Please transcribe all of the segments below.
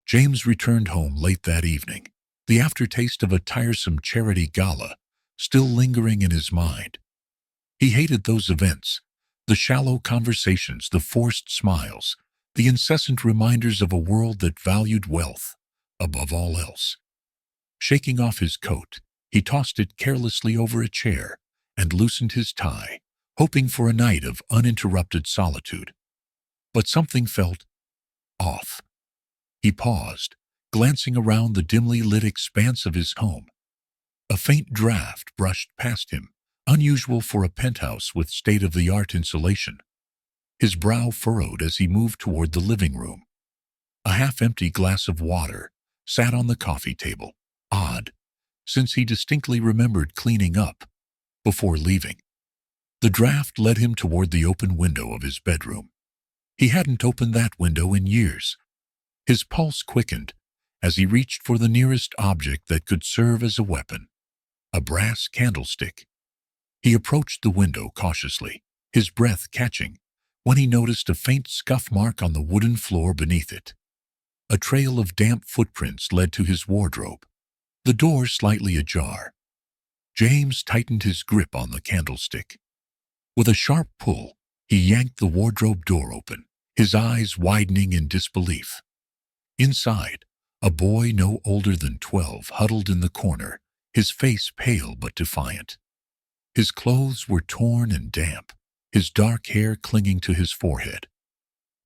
James returned home late that evening, the aftertaste of a tiresome charity gala still lingering in his mind. He hated those events, the shallow conversations, the forced smiles, the incessant reminders of a world that valued wealth above all else. Shaking off his coat, he tossed it carelessly over a chair and loosened his tie, hoping for a night of uninterrupted solitude. But something felt off. He paused, glancing around the dimly lit expanse of his home. A faint draft brushed past him, unusual for a penthouse with state-of-the-art insulation. His brow furrowed as he moved toward the living room. A half-empty glass of water sat on the coffee table. Odd, since he distinctly remembered cleaning up before leaving. The draft led him toward the open window of his bedroom. He hadn't opened that window in years. His pulse quickened as he reached for the nearest object that could serve as a weapon, a brass candlestick. He approached the window cautiously, his breath catching, when he noticed a faint scuff mark on the wooden floor beneath it. A trail of damp footprints led to his wardrobe, the door slightly ajar. James tightened his grip on the candlestick. With a sharp pull, he yanked the wardrobe door open, his eyes widening in disbelief. Inside, a boy no older than 12 huddled in the corner, his face pale but defiant. His clothes were torn and damp, his dark hair clinging to his forehead.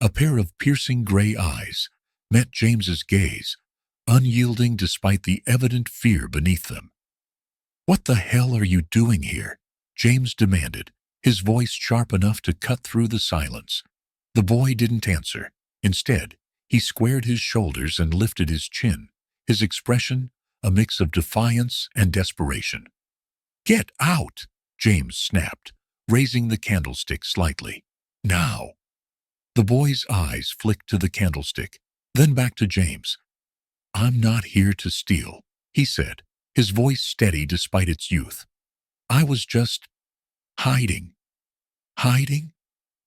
A pair of piercing gray eyes met James's gaze, unyielding despite the evident fear beneath them. "What the hell are you doing here?" James demanded, his voice sharp enough to cut through the silence. The boy didn't answer. Instead, he squared his shoulders and lifted his chin, his expression a mix of defiance and desperation. "Get out!" James snapped, raising the candlestick slightly. "Now!" The boy's eyes flicked to the candlestick, then back to James. "I'm not here to steal," he said, his voice steady despite its youth. "I was just hiding." "Hiding?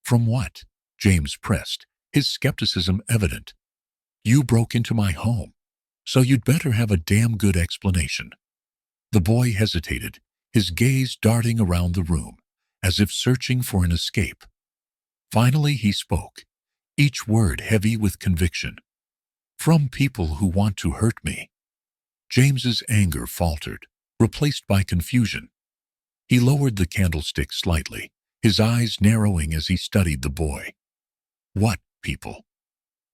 From what?" James pressed, his skepticism evident. "You broke into my home, so you'd better have a damn good explanation." The boy hesitated, his gaze darting around the room, as if searching for an escape. Finally he spoke, each word heavy with conviction. "From people who want to hurt me." James's anger faltered, replaced by confusion. He lowered the candlestick slightly, his eyes narrowing as he studied the boy. "What people?"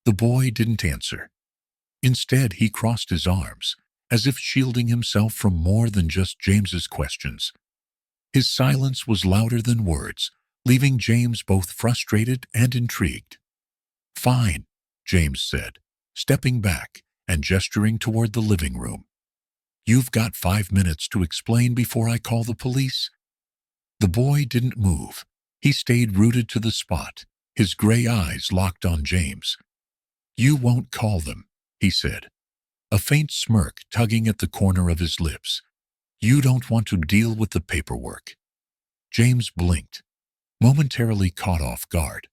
The boy didn't answer. Instead, he crossed his arms, as if shielding himself from more than just James's questions. His silence was louder than words, leaving James both frustrated and intrigued. "Fine," James said, stepping back and gesturing toward the living room. "You've got 5 minutes to explain before I call the police." The boy didn't move. He stayed rooted to the spot, his gray eyes locked on James. "You won't call them," he said, a faint smirk tugging at the corner of his lips. "You don't want to deal with the paperwork." James blinked, momentarily caught off guard.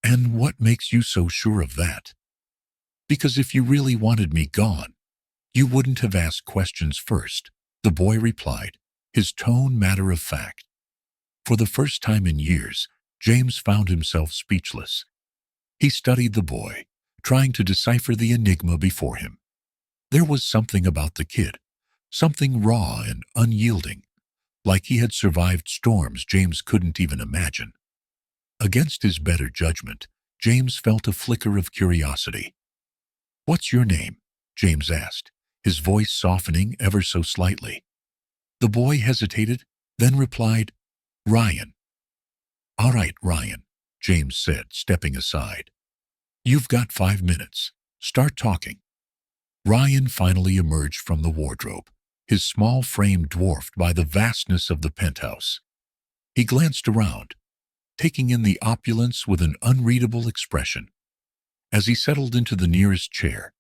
"And what makes you so sure of that?" "Because if you really wanted me gone, you wouldn't have asked questions first," the boy replied, his tone matter-of-fact. For the first time in years, James found himself speechless. He studied the boy, trying to decipher the enigma before him. There was something about the kid, something raw and unyielding, like he had survived storms James couldn't even imagine. Against his better judgment, James felt a flicker of curiosity. "What's your name?" James asked, his voice softening ever so slightly. The boy hesitated, then replied, "Ryan." "All right, Ryan," James said, stepping aside. "You've got 5 minutes. Start talking." Ryan finally emerged from the wardrobe, his small frame dwarfed by the vastness of the penthouse. He glanced around, taking in the opulence with an unreadable expression. As he settled into the nearest chair,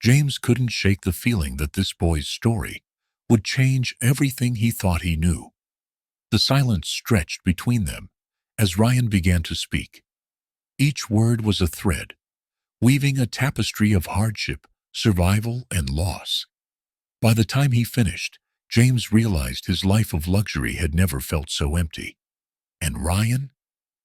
James couldn't shake the feeling that this boy's story would change everything he thought he knew. The silence stretched between them as Ryan began to speak. Each word was a thread, weaving a tapestry of hardship, survival, and loss. By the time he finished, James realized his life of luxury had never felt so empty. And Ryan?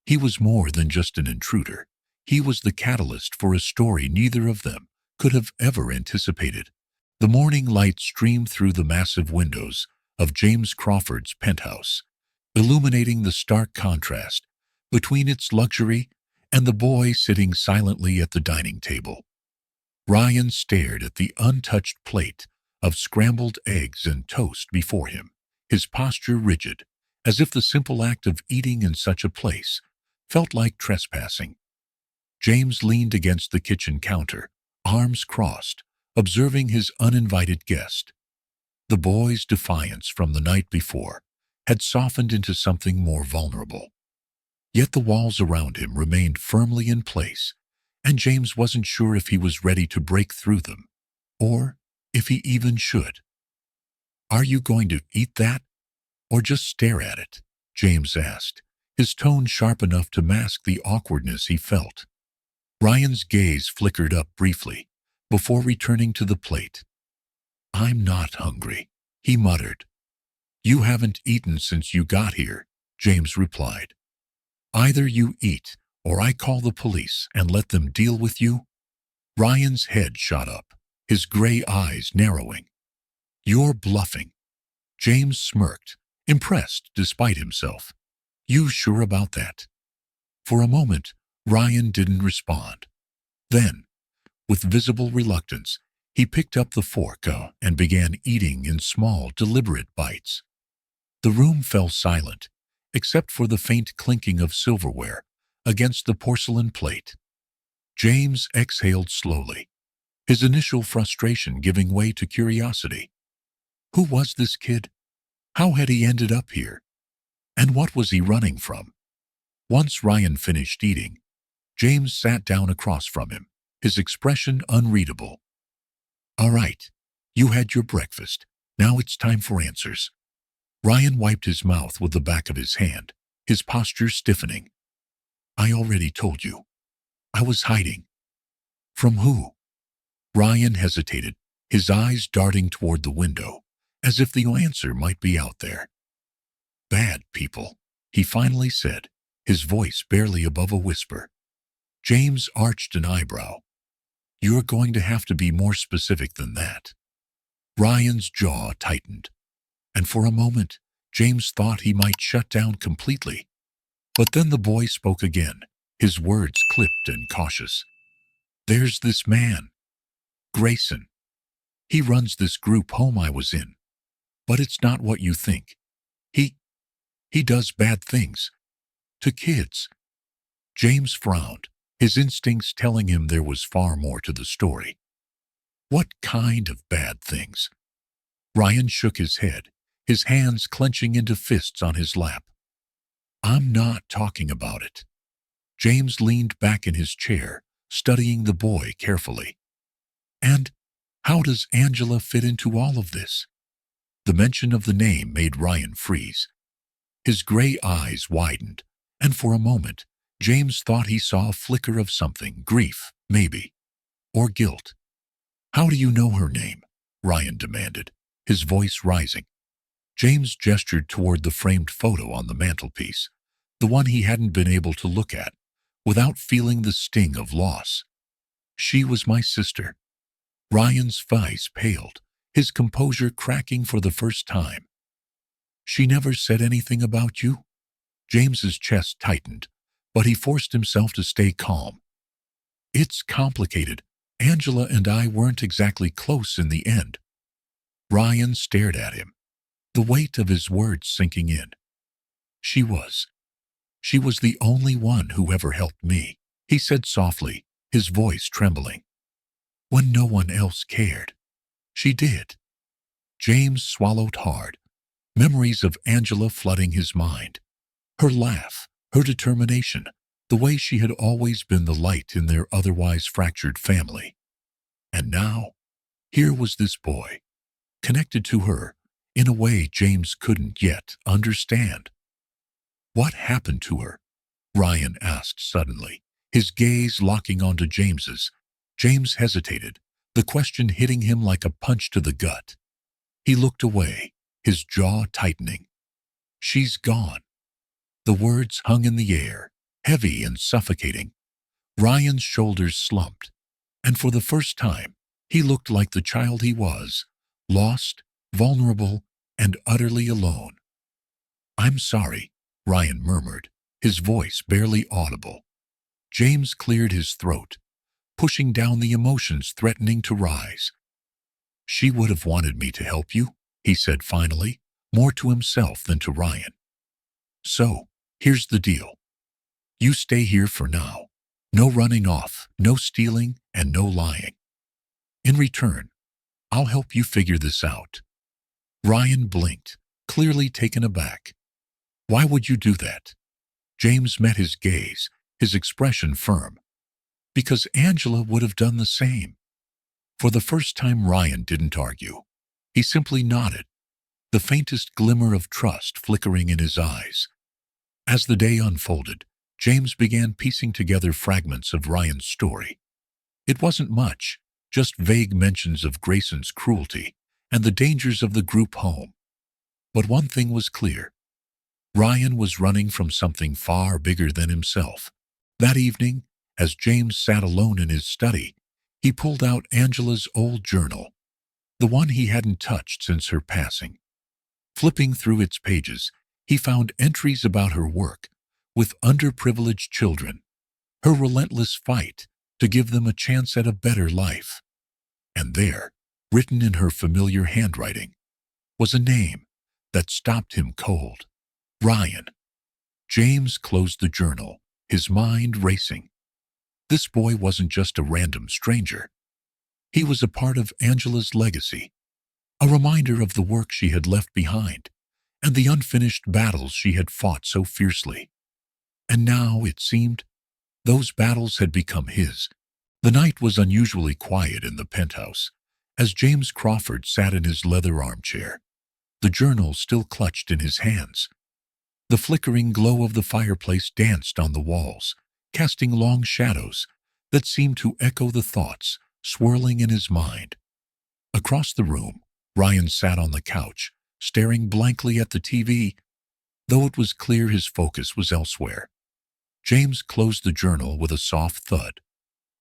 He was more than just an intruder. He was the catalyst for a story neither of them could have ever anticipated. The morning light streamed through the massive windows of James Crawford's penthouse, illuminating the stark contrast between its luxury and the boy sitting silently at the dining table. Ryan stared at the untouched plate of scrambled eggs and toast before him, his posture rigid, as if the simple act of eating in such a place felt like trespassing. James leaned against the kitchen counter, arms crossed, observing his uninvited guest. The boy's defiance from the night before had softened into something more vulnerable. Yet the walls around him remained firmly in place, and James wasn't sure if he was ready to break through them, or if he even should. "Are you going to eat that, or just stare at it?" James asked, his tone sharp enough to mask the awkwardness he felt. Ryan's gaze flickered up briefly, before returning to the plate. "I'm not hungry," he muttered. "You haven't eaten since you got here," James replied. "Either you eat, or I call the police and let them deal with you." Ryan's head shot up, his gray eyes narrowing. "You're bluffing." James smirked, impressed despite himself. "You sure about that?" For a moment, Ryan didn't respond. Then, with visible reluctance, he picked up the fork and began eating in small, deliberate bites. The room fell silent, except for the faint clinking of silverware against the porcelain plate. James exhaled slowly, his initial frustration giving way to curiosity. Who was this kid? How had he ended up here? And what was he running from? Once Ryan finished eating, James sat down across from him, his expression unreadable. "All right, you had your breakfast. Now it's time for answers." Ryan wiped his mouth with the back of his hand, his posture stiffening. "I already told you. I was hiding." "From who?" Ryan hesitated, his eyes darting toward the window, as if the answer might be out there. "Bad people," he finally said, his voice barely above a whisper. James arched an eyebrow. "You're going to have to be more specific than that." Ryan's jaw tightened, and for a moment, James thought he might shut down completely. But then the boy spoke again, his words clipped and cautious. "There's this man, Grayson. He runs this group home I was in. But it's not what you think. He does bad things. To kids." James frowned, his instincts telling him there was far more to the story. "What kind of bad things?" Ryan shook his head, his hands clenching into fists on his lap. "I'm not talking about it." James leaned back in his chair, studying the boy carefully. "And how does Angela fit into all of this?" The mention of the name made Ryan freeze. His gray eyes widened, and for a moment, James thought he saw a flicker of something, grief, maybe, or guilt. "How do you know her name?" Ryan demanded, his voice rising. James gestured toward the framed photo on the mantelpiece, the one he hadn't been able to look at, without feeling the sting of loss. "She was my sister." Ryan's face paled, his composure cracking for the first time. "She never said anything about you?" James's chest tightened, but he forced himself to stay calm. "It's complicated. Angela and I weren't exactly close in the end." Ryan stared at him, the weight of his words sinking in. She was the only one who ever helped me," he said softly, his voice trembling. "When no one else cared, she did." James swallowed hard, memories of Angela flooding his mind. Her laugh, her determination, the way she had always been the light in their otherwise fractured family. And now, here was this boy, connected to her in a way James couldn't yet understand. "What happened to her?" Ryan asked suddenly, his gaze locking onto James's, James hesitated, the question hitting him like a punch to the gut. He looked away, his jaw tightening. She's gone. The words hung in the air, heavy and suffocating. Ryan's shoulders slumped, and for the first time, he looked like the child he was, lost, vulnerable, and utterly alone. "I'm sorry," Ryan murmured, his voice barely audible. James cleared his throat, pushing down the emotions threatening to rise. "She would have wanted me to help you," he said finally, more to himself than to Ryan. "So, here's the deal. You stay here for now. No running off, no stealing, and no lying. In return, I'll help you figure this out." Ryan blinked, clearly taken aback. "Why would you do that?" James met his gaze, his expression firm. "Because Angela would have done the same." For the first time, Ryan didn't argue. He simply nodded, the faintest glimmer of trust flickering in his eyes. As the day unfolded, James began piecing together fragments of Ryan's story. It wasn't much, just vague mentions of Grayson's cruelty and the dangers of the group home. But one thing was clear. Ryan was running from something far bigger than himself. That evening, as James sat alone in his study, he pulled out Angela's old journal, the one he hadn't touched since her passing. Flipping through its pages, he found entries about her work with underprivileged children, her relentless fight to give them a chance at a better life. And there, written in her familiar handwriting, was a name that stopped him cold. Ryan. James closed the journal, his mind racing. This boy wasn't just a random stranger. He was a part of Angela's legacy, a reminder of the work she had left behind and the unfinished battles she had fought so fiercely. And now, it seemed, those battles had become his. The night was unusually quiet in the penthouse, as James Crawford sat in his leather armchair, the journal still clutched in his hands. The flickering glow of the fireplace danced on the walls, casting long shadows that seemed to echo the thoughts swirling in his mind. Across the room, Ryan sat on the couch, staring blankly at the TV, though it was clear his focus was elsewhere. James closed the journal with a soft thud,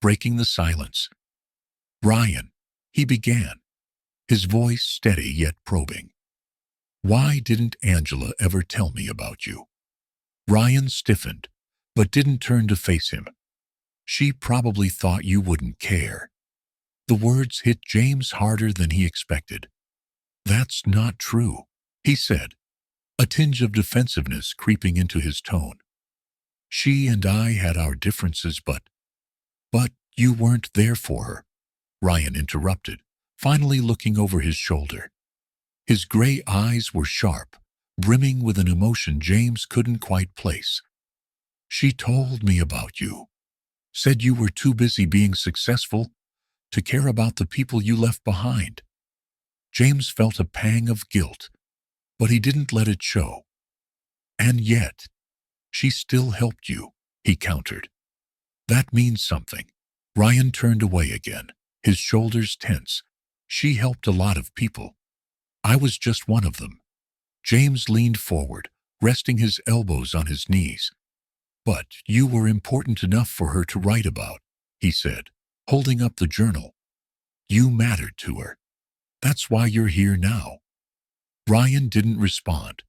breaking the silence. "Ryan," he began, his voice steady yet probing. "Why didn't Angela ever tell me about you?" Ryan stiffened, but didn't turn to face him. "She probably thought you wouldn't care." The words hit James harder than he expected. "That's not true," he said, a tinge of defensiveness creeping into his tone. "She and I had our differences, but you weren't there for her," Ryan interrupted, finally looking over his shoulder. His gray eyes were sharp, brimming with an emotion James couldn't quite place. "She told me about you, said you were too busy being successful to care about the people you left behind." James felt a pang of guilt, but he didn't let it show. "And yet, she still helped you," he countered. "That means something." Ryan turned away again, his shoulders tense. "She helped a lot of people. I was just one of them." James leaned forward, resting his elbows on his knees. "But you were important enough for her to write about," he said, holding up the journal. "You mattered to her. That's why you're here now." Ryan didn't respond,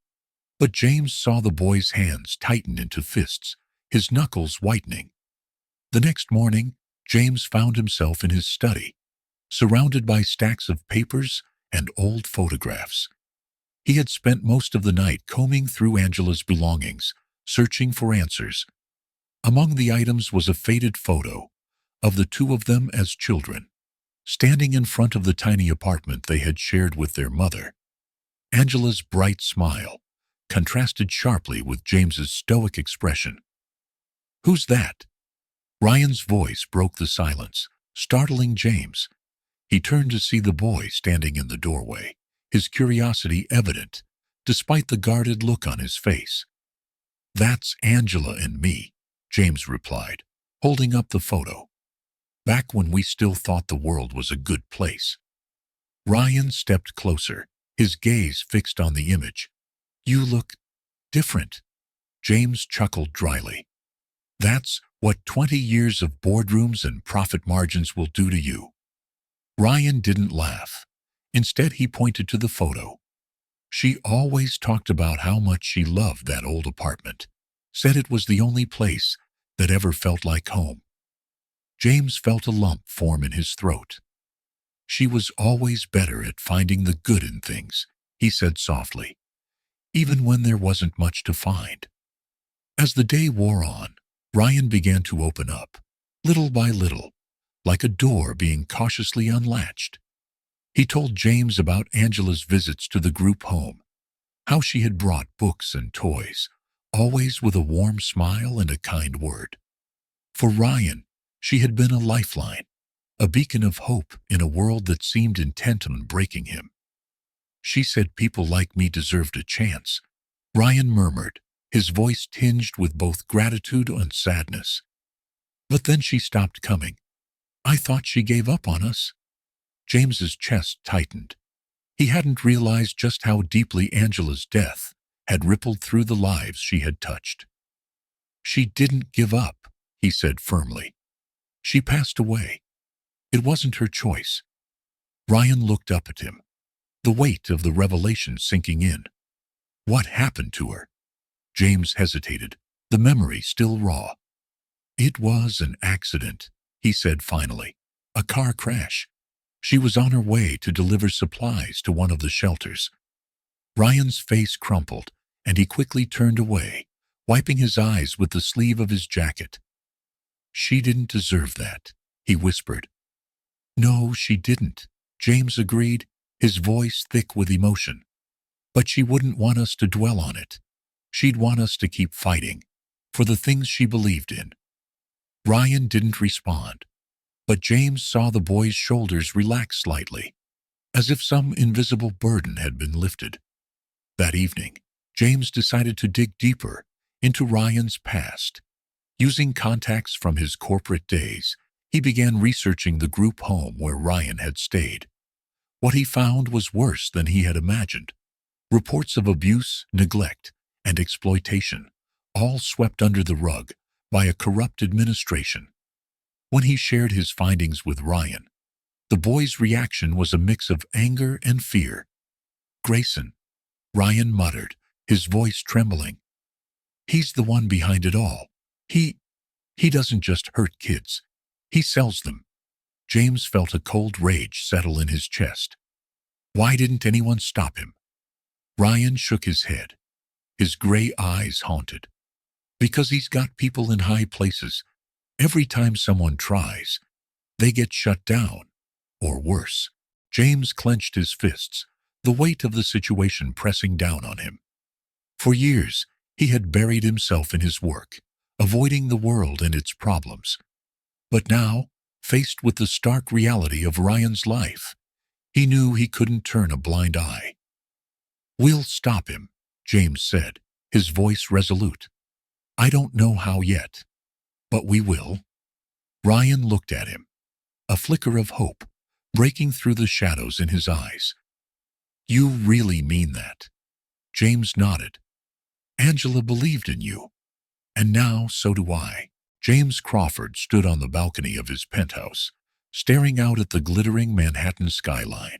but James saw the boy's hands tighten into fists, his knuckles whitening. The next morning, James found himself in his study, surrounded by stacks of papers and old photographs. He had spent most of the night combing through Angela's belongings, searching for answers. Among the items was a faded photo of the two of them as children, standing in front of the tiny apartment they had shared with their mother. Angela's bright smile contrasted sharply with James's stoic expression. "Who's that?" Ryan's voice broke the silence, startling James. He turned to see the boy standing in the doorway, his curiosity evident, despite the guarded look on his face. "That's Angela and me," James replied, holding up the photo. back when we still thought the world was a good place. Ryan stepped closer, his gaze fixed on the image. You look different. James chuckled dryly. That's what 20 years of boardrooms and profit margins will do to you. Ryan didn't laugh. Instead, he pointed to the photo. She always talked about how much she loved that old apartment, said it was the only place that ever felt like home. James felt a lump form in his throat. She was always better at finding the good in things, he said softly, even when there wasn't much to find. As the day wore on, Ryan began to open up, little by little, like a door being cautiously unlatched. He told James about Angela's visits to the group home, how she had brought books and toys, always with a warm smile and a kind word. For Ryan, she had been a lifeline, a beacon of hope in a world that seemed intent on breaking him. She said people like me deserved a chance, Ryan murmured, his voice tinged with both gratitude and sadness. But then she stopped coming. I thought she gave up on us. James's chest tightened. He hadn't realized just how deeply Angela's death had rippled through the lives she had touched. She didn't give up, he said firmly. She passed away. It wasn't her choice. Ryan looked up at him, the weight of the revelation sinking in. What happened to her? James hesitated, the memory still raw. It was an accident, he said finally. A car crash. She was on her way to deliver supplies to one of the shelters. Ryan's face crumpled, and he quickly turned away, wiping his eyes with the sleeve of his jacket. She didn't deserve that, he whispered. No, she didn't, James agreed, his voice thick with emotion. But she wouldn't want us to dwell on it. She'd want us to keep fighting for the things she believed in. Ryan didn't respond, but James saw the boy's shoulders relax slightly, as if some invisible burden had been lifted. That evening, James decided to dig deeper into Ryan's past. Using contacts from his corporate days, he began researching the group home where Ryan had stayed. What he found was worse than he had imagined. Reports of abuse, neglect, and exploitation, all swept under the rug by a corrupt administration. When he shared his findings with Ryan, the boy's reaction was a mix of anger and fear. Grayson, Ryan muttered, his voice trembling. He's the one behind it all. He doesn't just hurt kids. He sells them. James felt a cold rage settle in his chest. Why didn't anyone stop him? Ryan shook his head. His gray eyes haunted. Because he's got people in high places. Every time someone tries, they get shut down. Or worse. James clenched his fists, the weight of the situation pressing down on him. For years, he had buried himself in his work, avoiding the world and its problems. But now, faced with the stark reality of Ryan's life, he knew he couldn't turn a blind eye. We'll stop him, James said, his voice resolute. I don't know how yet, but we will. Ryan looked at him, a flicker of hope breaking through the shadows in his eyes. You really mean that? James nodded. Angela believed in you, and now so do I. James Crawford stood on the balcony of his penthouse, staring out at the glittering Manhattan skyline.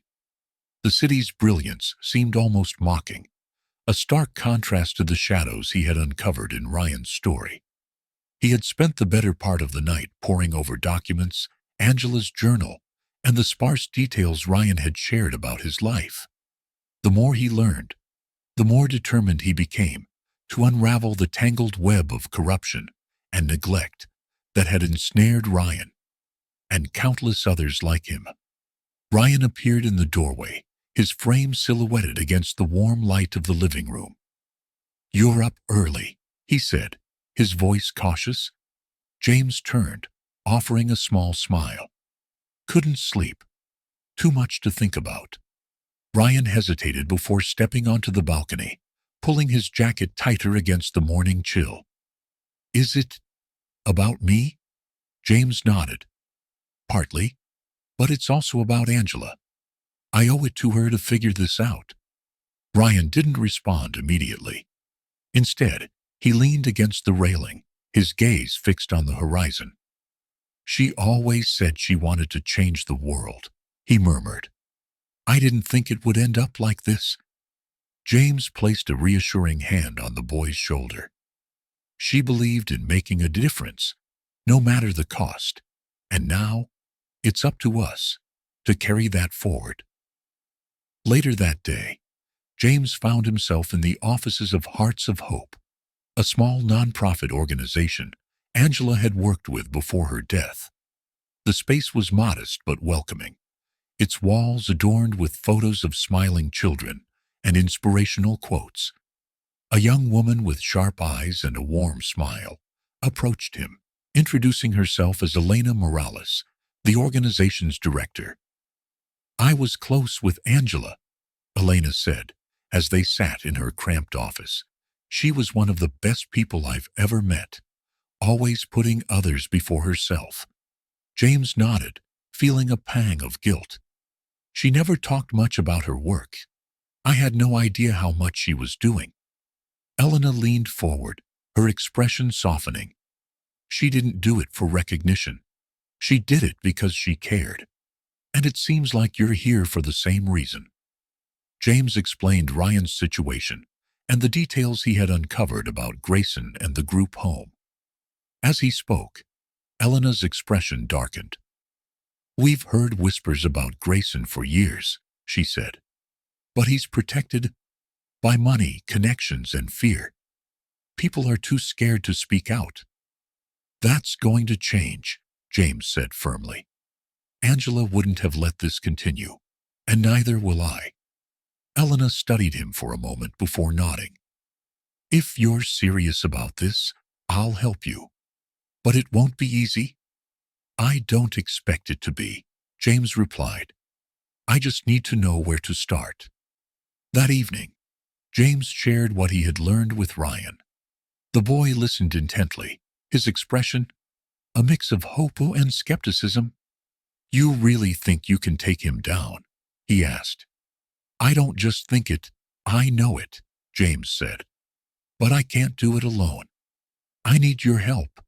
The city's brilliance seemed almost mocking, a stark contrast to the shadows he had uncovered in Ryan's story. He had spent the better part of the night poring over documents, Angela's journal, and the sparse details Ryan had shared about his life. The more he learned, the more determined he became to unravel the tangled web of corruption and neglect that had ensnared Ryan and countless others like him. Ryan appeared in the doorway, his frame silhouetted against the warm light of the living room. You're up early, he said, his voice cautious. James turned, offering a small smile. Couldn't sleep. Too much to think about. Ryan hesitated before stepping onto the balcony, pulling his jacket tighter against the morning chill. Is it about me? James nodded. Partly, but it's also about Angela. I owe it to her to figure this out. Ryan didn't respond immediately. Instead, he leaned against the railing, his gaze fixed on the horizon. She always said she wanted to change the world, he murmured. I didn't think it would end up like this. James placed a reassuring hand on the boy's shoulder. She believed in making a difference, no matter the cost. And now, it's up to us to carry that forward. Later that day, James found himself in the offices of Hearts of Hope, a small nonprofit organization Angela had worked with before her death. The space was modest but welcoming, its walls adorned with photos of smiling children and inspirational quotes. A young woman with sharp eyes and a warm smile approached him, introducing herself as Elena Morales, the organization's director. I was close with Angela, Elena said, as they sat in her cramped office. She was one of the best people I've ever met, always putting others before herself. James nodded, feeling a pang of guilt. She never talked much about her work. I had no idea how much she was doing. Elena leaned forward, her expression softening. She didn't do it for recognition. She did it because she cared. And it seems like you're here for the same reason. James explained Ryan's situation and the details he had uncovered about Grayson and the group home. As he spoke, Elena's expression darkened. We've heard whispers about Grayson for years, she said. But he's protected by money, connections, and fear. People are too scared to speak out. That's going to change, James said firmly. Angela wouldn't have let this continue, and neither will I. Elena studied him for a moment before nodding. If you're serious about this, I'll help you. But it won't be easy. I don't expect it to be, James replied. I just need to know where to start. That evening, James shared what he had learned with Ryan. The boy listened intently, his expression a mix of hope and skepticism. You really think you can take him down? He asked. I don't just think it, I know it, James said. But I can't do it alone. I need your help.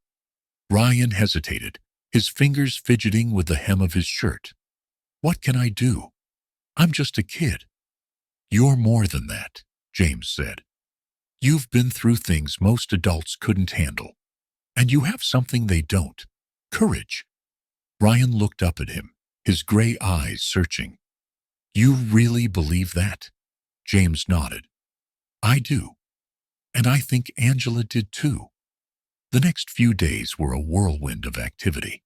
Ryan hesitated, his fingers fidgeting with the hem of his shirt. What can I do? I'm just a kid. You're more than that, James said. You've been through things most adults couldn't handle. And you have something they don't. Courage. Ryan looked up at him, his gray eyes searching. You really believe that? James nodded. I do. And I think Angela did too. The next few days were a whirlwind of activity.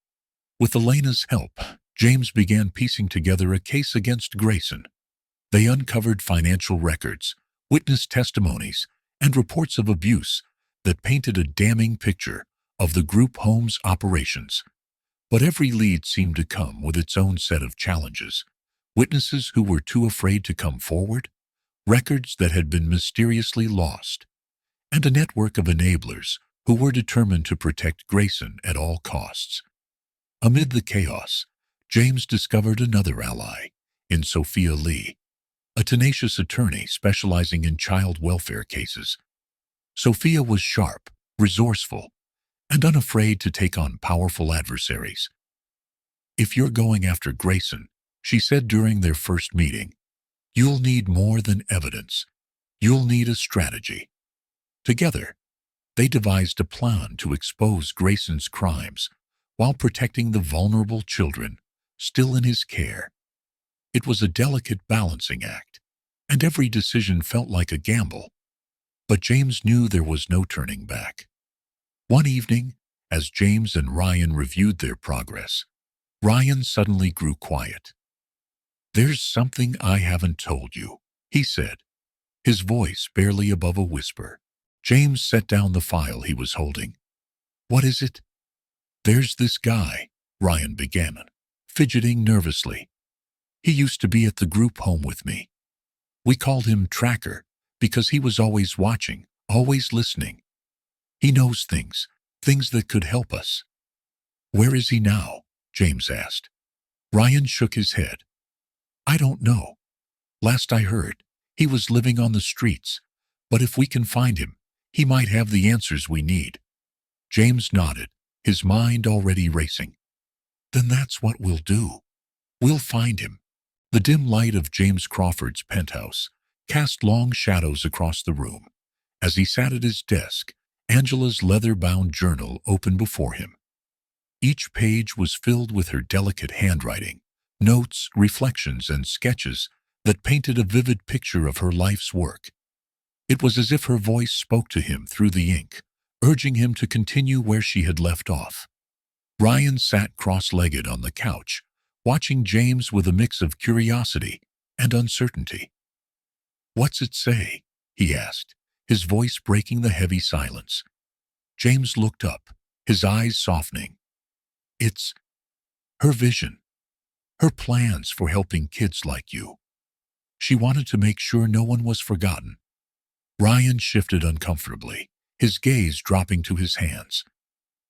With Elena's help, James began piecing together a case against Grayson. They uncovered financial records, witness testimonies, and reports of abuse that painted a damning picture of the group home's operations. But every lead seemed to come with its own set of challenges. Witnesses who were too afraid to come forward, records that had been mysteriously lost, and a network of enablers who were determined to protect Grayson at all costs. Amid the chaos, James discovered another ally in Sophia Lee, a tenacious attorney specializing in child welfare cases. Sophia was sharp, resourceful, and unafraid to take on powerful adversaries. If you're going after Grayson, she said during their first meeting, you'll need more than evidence. You'll need a strategy. Together, they devised a plan to expose Grayson's crimes while protecting the vulnerable children still in his care. It was a delicate balancing act, and every decision felt like a gamble. But James knew there was no turning back. One evening, as James and Ryan reviewed their progress, Ryan suddenly grew quiet. There's something I haven't told you, he said, his voice barely above a whisper. James set down the file he was holding. What is it? There's this guy, Ryan began, fidgeting nervously. He used to be at the group home with me. We called him Tracker because he was always watching, always listening. He knows things that could help us. Where is he now? James asked. Ryan shook his head. I don't know. Last I heard, he was living on the streets, but if we can find him, he might have the answers we need. James nodded, his mind already racing. Then that's what we'll do. We'll find him. The dim light of James Crawford's penthouse cast long shadows across the room. As he sat at his desk, Angela's leather-bound journal open before him. Each page was filled with her delicate handwriting, notes, reflections, and sketches that painted a vivid picture of her life's work. It was as if her voice spoke to him through the ink, urging him to continue where she had left off. Ryan sat cross-legged on the couch, watching James with a mix of curiosity and uncertainty. What's it say? He asked, his voice breaking the heavy silence. James looked up, his eyes softening. It's her vision, her plans for helping kids like you. She wanted to make sure no one was forgotten. Ryan shifted uncomfortably, his gaze dropping to his hands.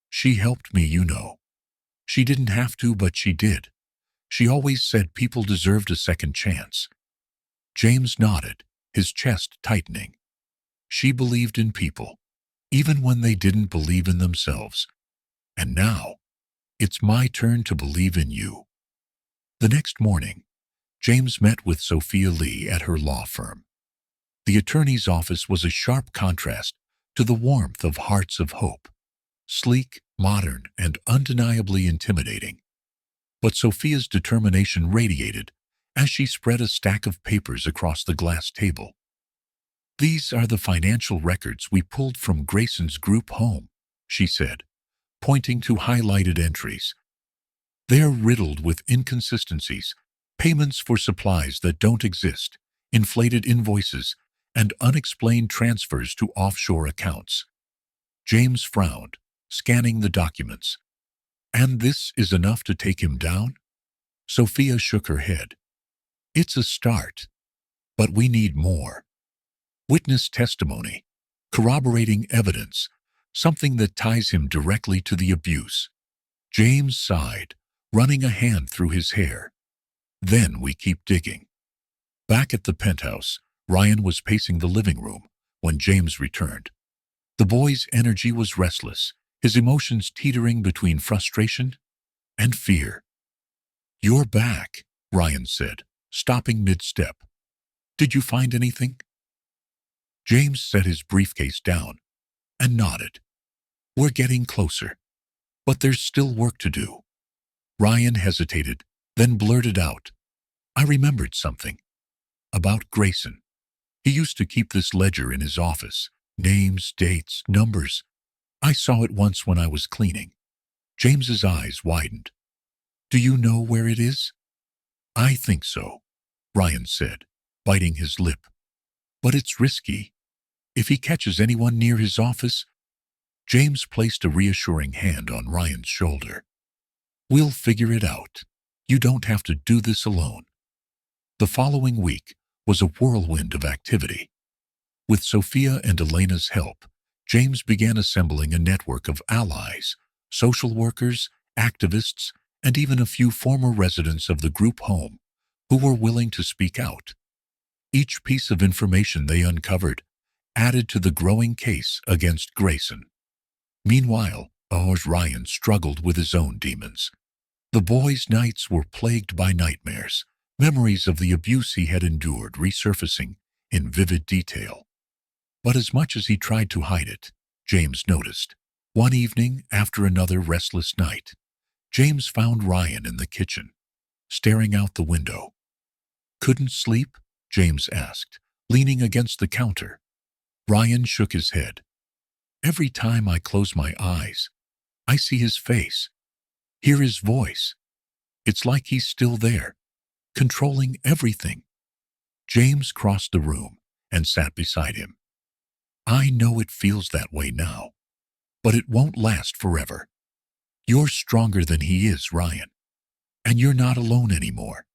She helped me, you know. She didn't have to, but she did. She always said people deserved a second chance. James nodded, his chest tightening. She believed in people, even when they didn't believe in themselves. And now, it's my turn to believe in you. The next morning, James met with Sophia Lee at her law firm. The attorney's office was a sharp contrast to the warmth of Hearts of Hope, sleek, modern, and undeniably intimidating. But Sophia's determination radiated as she spread a stack of papers across the glass table. These are the financial records we pulled from Grayson's group home, she said, pointing to highlighted entries. They're riddled with inconsistencies, payments for supplies that don't exist, inflated invoices, and unexplained transfers to offshore accounts. James frowned, scanning the documents. And this is enough to take him down? Sophia shook her head. It's a start, but we need more. Witness testimony, corroborating evidence, something that ties him directly to the abuse. James sighed, running a hand through his hair. Then we keep digging. Back at the penthouse, Ryan was pacing the living room when James returned. The boy's energy was restless, his emotions teetering between frustration and fear. You're back, Ryan said, stopping mid-step. Did you find anything? James set his briefcase down and nodded. We're getting closer, but there's still work to do. Ryan hesitated, then blurted out. I remembered something. About Grayson. He used to keep this ledger in his office. Names, dates, numbers. I saw it once when I was cleaning. James's eyes widened. Do you know where it is? I think so, Ryan said, biting his lip. But it's risky. If he catches anyone near his office... James placed a reassuring hand on Ryan's shoulder. We'll figure it out. You don't have to do this alone. The following week was a whirlwind of activity. With Sophia and Elena's help, James began assembling a network of allies, social workers, activists, and even a few former residents of the group home who were willing to speak out. Each piece of information they uncovered added to the growing case against Grayson. Meanwhile, Ryan struggled with his own demons. The boy's nights were plagued by nightmares, memories of the abuse he had endured resurfacing in vivid detail. But as much as he tried to hide it, James noticed. One evening, after another restless night, James found Ryan in the kitchen, staring out the window. Couldn't sleep? James asked, leaning against the counter. Ryan shook his head. Every time I close my eyes, I see his face, hear his voice. It's like he's still there, controlling everything. James crossed the room and sat beside him. I know it feels that way now, but it won't last forever. You're stronger than he is, Ryan, and you're not alone anymore.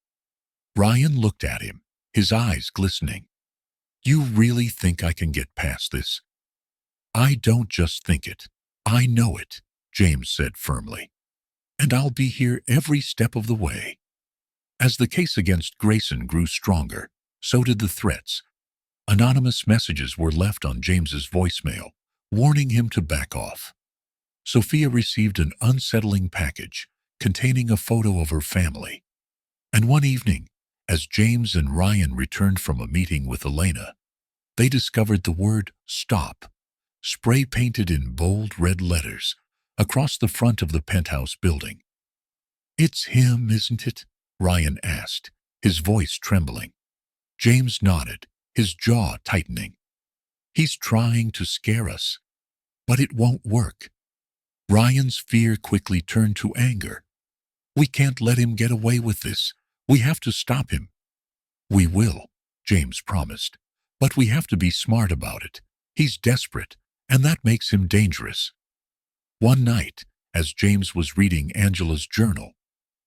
Ryan looked at him, his eyes glistening. You really think I can get past this? I don't just think it. I know it, James said firmly. and I'll be here every step of the way. As the case against Grayson grew stronger, so did the threats. Anonymous messages were left on James's voicemail, warning him to back off. Sophia received an unsettling package containing a photo of her family. And one evening, as James and Ryan returned from a meeting with Elena, they discovered the word "stop" spray-painted in bold red letters across the front of the penthouse building. "It's him, isn't it?" Ryan asked, his voice trembling. James nodded, his jaw tightening. "He's trying to scare us, but it won't work." Ryan's fear quickly turned to anger. "We can't let him get away with this. We have to stop him." "We will," James promised, "but we have to be smart about it. He's desperate, and that makes him dangerous." One night, as James was reading Angela's journal,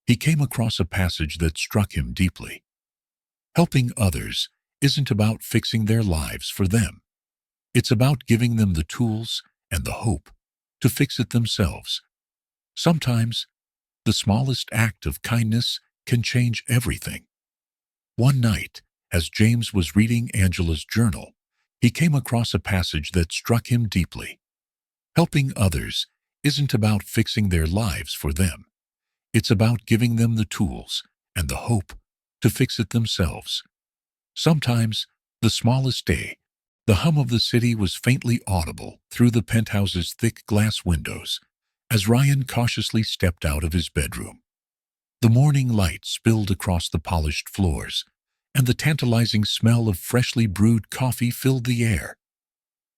he came across a passage that struck him deeply. Helping others isn't about fixing their lives for them. It's about giving them the tools and the hope to fix it themselves. Sometimes, the smallest act of kindness can change everything. One night, as James was reading Angela's journal, he came across a passage that struck him deeply. Helping others isn't about fixing their lives for them. It's about giving them the tools and the hope to fix it themselves. Sometimes, the smallest day, the hum of the city was faintly audible through the penthouse's thick glass windows as Ryan cautiously stepped out of his bedroom. The morning light spilled across the polished floors, and the tantalizing smell of freshly brewed coffee filled the air.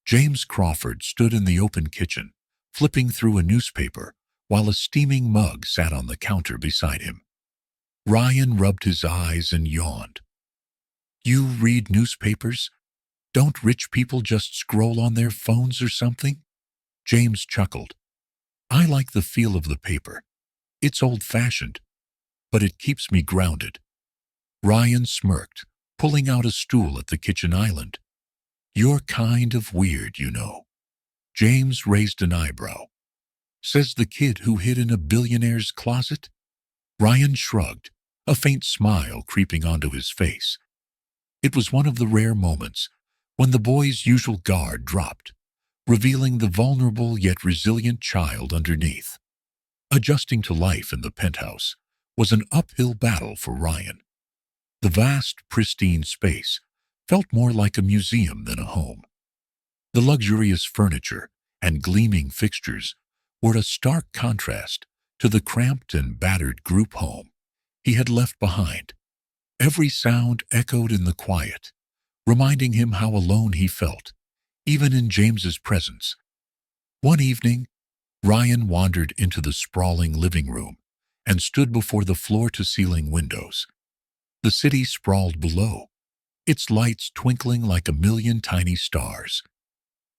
James Crawford stood in the open kitchen, flipping through a newspaper while a steaming mug sat on the counter beside him. Ryan rubbed his eyes and yawned. "You read newspapers? Don't rich people just scroll on their phones or something?" James chuckled. "I like the feel of the paper. It's old-fashioned, but it keeps me grounded." Ryan smirked, pulling out a stool at the kitchen island. "You're kind of weird, you know." James raised an eyebrow. "Says the kid who hid in a billionaire's closet?" Ryan shrugged, a faint smile creeping onto his face. It was one of the rare moments when the boy's usual guard dropped, revealing the vulnerable yet resilient child underneath. Adjusting to life in the penthouse was an uphill battle for Ryan. The vast, pristine space felt more like a museum than a home. The luxurious furniture and gleaming fixtures were a stark contrast to the cramped and battered group home he had left behind. Every sound echoed in the quiet, reminding him how alone he felt, even in James's presence. One evening, Ryan wandered into the sprawling living room and stood before the floor-to-ceiling windows. The city sprawled below, its lights twinkling like a million tiny stars.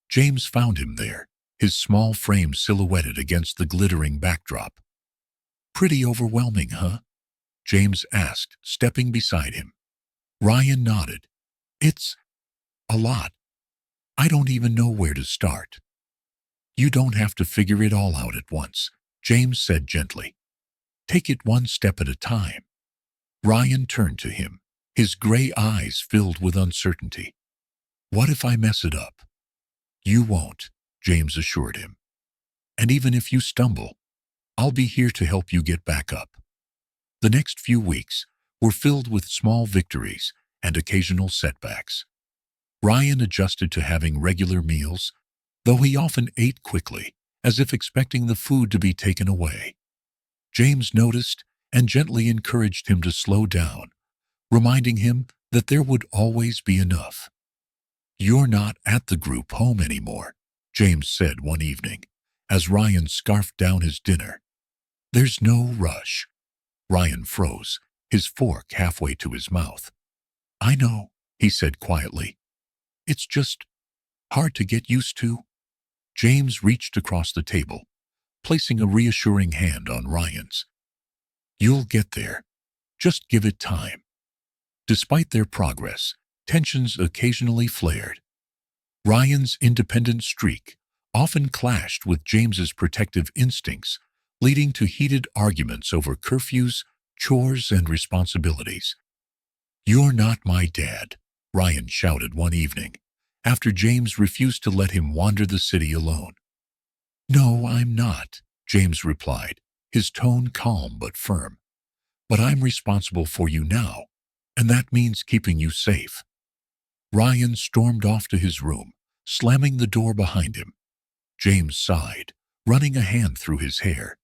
James found him there, his small frame silhouetted against the glittering backdrop. "Pretty overwhelming, huh?" James asked, stepping beside him. Ryan nodded. "It's a lot. I don't even know where to start." "You don't have to figure it all out at once," James said gently. "Take it one step at a time." Ryan turned to him, his gray eyes filled with uncertainty. "What if I mess it up?" "You won't," James assured him. "And even if you stumble, I'll be here to help you get back up." The next few weeks were filled with small victories and occasional setbacks. Ryan adjusted to having regular meals, though he often ate quickly, as if expecting the food to be taken away. James noticed and gently encouraged him to slow down, reminding him that there would always be enough. "You're not at the group home anymore," James said one evening, as Ryan scarfed down his dinner. "There's no rush." Ryan froze, his fork halfway to his mouth. "I know," he said quietly. "It's just hard to get used to." James reached across the table, placing a reassuring hand on Ryan's. "You'll get there. Just give it time." Despite their progress, tensions occasionally flared. Ryan's independent streak often clashed with James's protective instincts, leading to heated arguments over curfews, chores, and responsibilities. "You're not my dad," Ryan shouted one evening, after James refused to let him wander the city alone. "No, I'm not," James replied, his tone calm but firm. "But I'm responsible for you now, and that means keeping you safe." Ryan stormed off to his room, slamming the door behind him. James sighed, running a hand through his hair.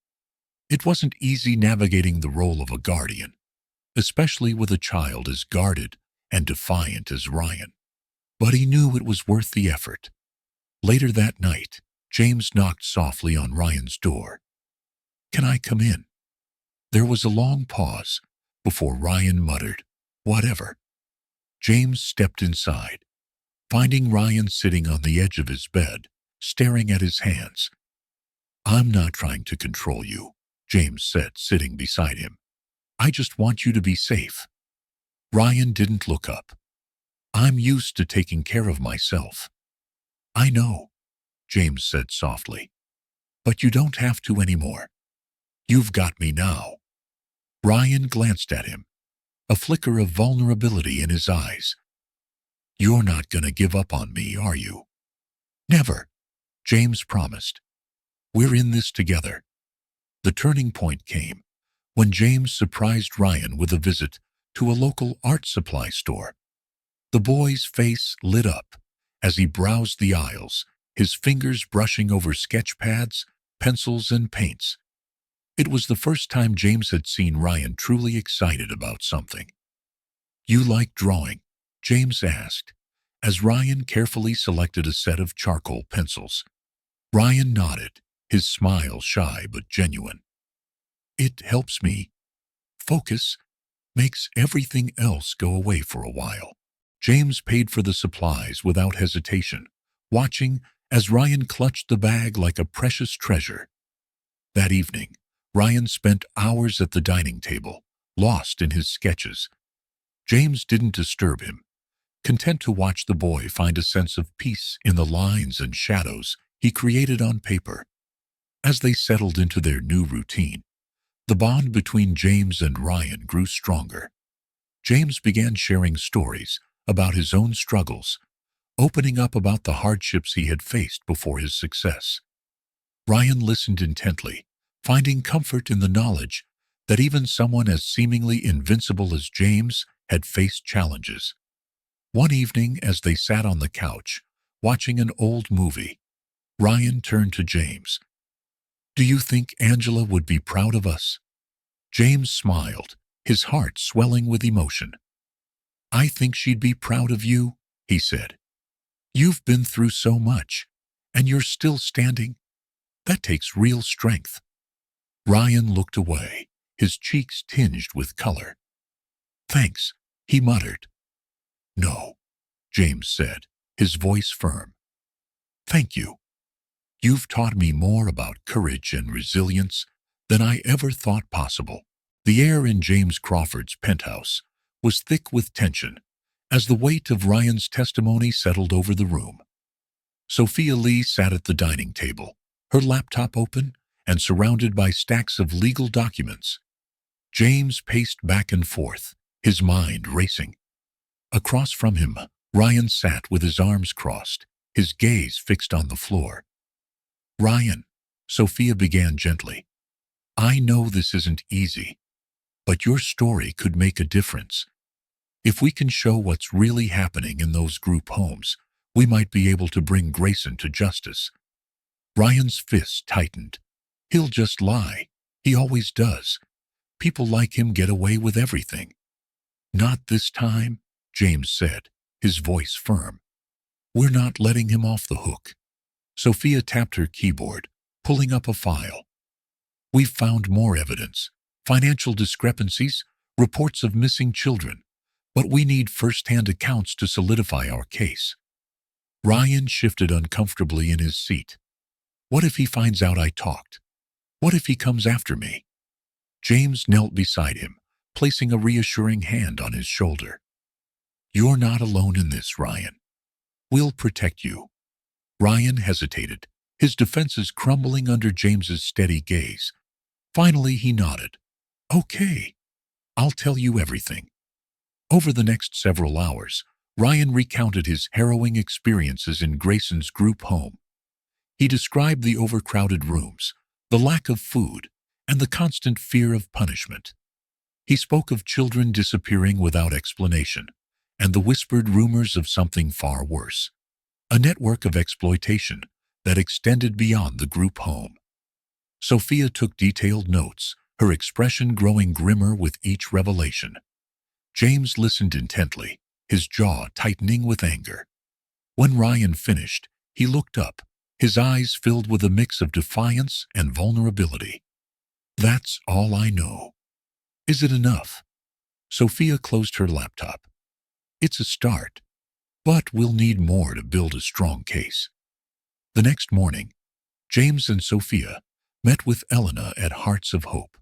It wasn't easy navigating the role of a guardian, especially with a child as guarded and defiant as Ryan. But he knew it was worth the effort. Later that night, James knocked softly on Ryan's door. "Can I come in?" There was a long pause before Ryan muttered, "Whatever." James stepped inside, finding Ryan sitting on the edge of his bed, staring at his hands. "I'm not trying to control you," James said, sitting beside him. "I just want you to be safe." Ryan didn't look up. "I'm used to taking care of myself." "I know," James said softly. "But you don't have to anymore. You've got me now." Ryan glanced at him, a flicker of vulnerability in his eyes. "You're not going to give up on me, are you?" "Never," James promised. "We're in this together." The turning point came when James surprised Ryan with a visit to a local art supply store. The boy's face lit up as he browsed the aisles, his fingers brushing over sketch pads, pencils, and paints. It was the first time James had seen Ryan truly excited about something. "You like drawing?" James asked, as Ryan carefully selected a set of charcoal pencils. Ryan nodded, his smile shy but genuine. "It helps me focus, makes everything else go away for a while." James paid for the supplies without hesitation, watching as Ryan clutched the bag like a precious treasure. That evening, Ryan spent hours at the dining table, lost in his sketches. James didn't disturb him, content to watch the boy find a sense of peace in the lines and shadows he created on paper. As they settled into their new routine, the bond between James and Ryan grew stronger. James began sharing stories about his own struggles, opening up about the hardships he had faced before his success. Ryan listened intently, finding comfort in the knowledge that even someone as seemingly invincible as James had faced challenges. One evening, as they sat on the couch, watching an old movie, Ryan turned to James. "Do you think Angela would be proud of us?" James smiled, his heart swelling with emotion. "I think she'd be proud of you," he said. "You've been through so much, and you're still standing. That takes real strength." Ryan looked away, his cheeks tinged with color. "Thanks," he muttered. "No," James said, his voice firm. "Thank you. You've taught me more about courage and resilience than I ever thought possible." The air in James Crawford's penthouse was thick with tension as the weight of Ryan's testimony settled over the room. Sophia Lee sat at the dining table, her laptop open and surrounded by stacks of legal documents. James paced back and forth, his mind racing. Across from him, Ryan sat with his arms crossed, his gaze fixed on the floor. "Ryan," Sophia began gently, "I know this isn't easy, but your story could make a difference. If we can show what's really happening in those group homes, we might be able to bring Grayson to justice." Ryan's fists tightened. "He'll just lie. He always does. People like him get away with everything." "Not this time," James said, his voice firm. "We're not letting him off the hook." Sophia tapped her keyboard, pulling up a file. "We've found more evidence, financial discrepancies, reports of missing children, but we need first-hand accounts to solidify our case." Ryan shifted uncomfortably in his seat. "What if he finds out I talked? What if he comes after me?" James knelt beside him, placing a reassuring hand on his shoulder. "You're not alone in this, Ryan. We'll protect you." Ryan hesitated, his defenses crumbling under James's steady gaze. Finally, he nodded. Okay, I'll tell you everything. Over the next several hours, Ryan recounted his harrowing experiences in Grayson's group home. He described the overcrowded rooms, the lack of food, and the constant fear of punishment. He spoke of children disappearing without explanation, and the whispered rumors of something far worse, a network of exploitation that extended beyond the group home. Sophia took detailed notes, her expression growing grimmer with each revelation. James listened intently, his jaw tightening with anger. When Ryan finished, he looked up, his eyes filled with a mix of defiance and vulnerability. That's all I know. Is it enough? Sophia closed her laptop. It's a start, but we'll need more to build a strong case. The next morning, James and Sophia met with Elena at Hearts of Hope.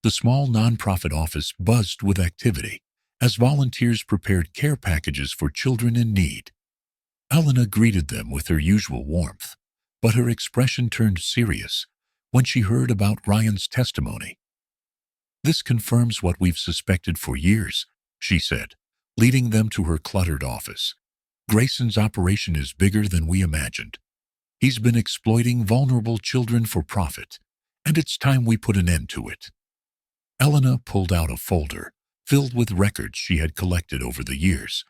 The small nonprofit office buzzed with activity as volunteers prepared care packages for children in need. Elena greeted them with her usual warmth, but her expression turned serious when she heard about Ryan's testimony. This confirms what we've suspected for years, she said, leading them to her cluttered office. Grayson's operation is bigger than we imagined. He's been exploiting vulnerable children for profit, and it's time we put an end to it. Elena pulled out a folder filled with records she had collected over the years.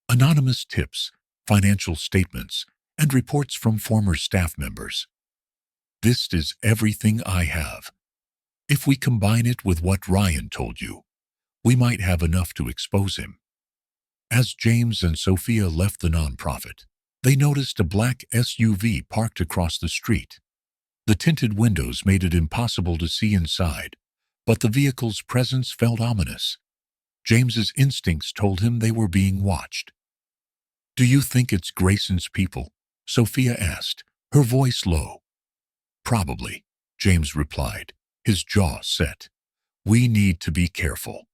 Anonymous tips, financial statements, and reports from former staff members. This is everything I have. If we combine it with what Ryan told you, we might have enough to expose him. As James and Sophia left the nonprofit, they noticed a black SUV parked across the street. The tinted windows made it impossible to see inside, but the vehicle's presence felt ominous. James's instincts told him they were being watched. Do you think it's Grayson's people? Sophia asked, her voice low. Probably, James replied, his jaw set. We need to be careful.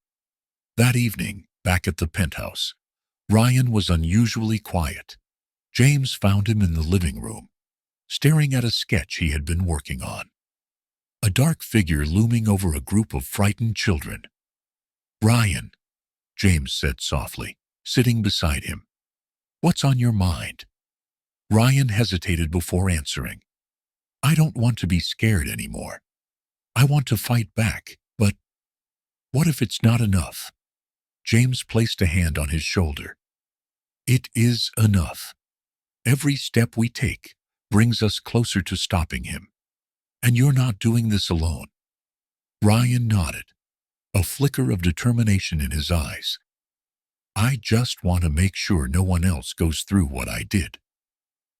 That evening, back at the penthouse, Ryan was unusually quiet. James found him in the living room, staring at a sketch he had been working on. A dark figure looming over a group of frightened children. Ryan, James said softly, sitting beside him. What's on your mind? Ryan hesitated before answering. I don't want to be scared anymore. I want to fight back, but what if it's not enough? James placed a hand on his shoulder. It is enough. Every step we take brings us closer to stopping him. And you're not doing this alone. Ryan nodded, a flicker of determination in his eyes. I just want to make sure no one else goes through what I did.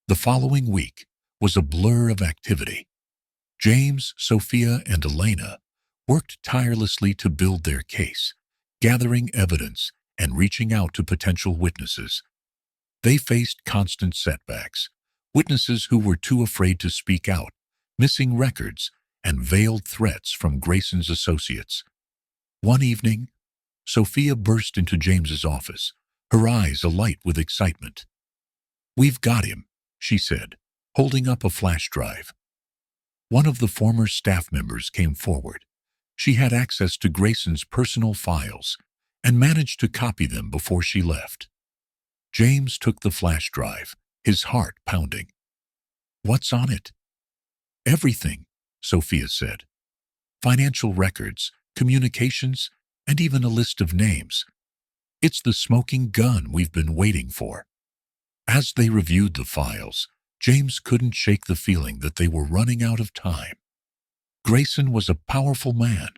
The following week was a blur of activity. James, Sophia, and Elena worked tirelessly to build their case, gathering evidence and reaching out to potential witnesses. They faced constant setbacks, witnesses who were too afraid to speak out, missing records, and veiled threats from Grayson's associates. One evening, Sophia burst into James's office, her eyes alight with excitement. We've got him, she said, holding up a flash drive. One of the former staff members came forward. She had access to Grayson's personal files and managed to copy them before she left. James took the flash drive, his heart pounding. What's on it? Everything, Sophia said. Financial records, communications, and even a list of names. It's the smoking gun we've been waiting for. As they reviewed the files, James couldn't shake the feeling that they were running out of time. Grayson was a powerful man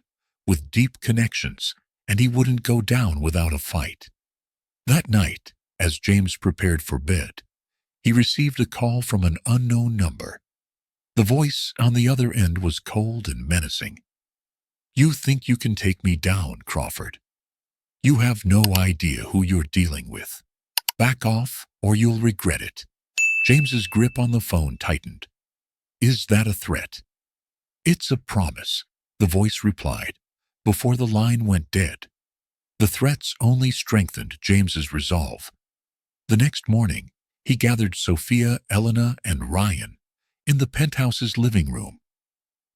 with deep connections, and he wouldn't go down without a fight. That night, as James prepared for bed, he received a call from an unknown number. The voice on the other end was cold and menacing. You think you can take me down, Crawford? You have no idea who you're dealing with. Back off, or you'll regret it. James's grip on the phone tightened. Is that a threat? It's a promise, the voice replied, before the line went dead. The threats only strengthened James's resolve. The next morning, he gathered Sophia, Elena, and Ryan in the penthouse's living room.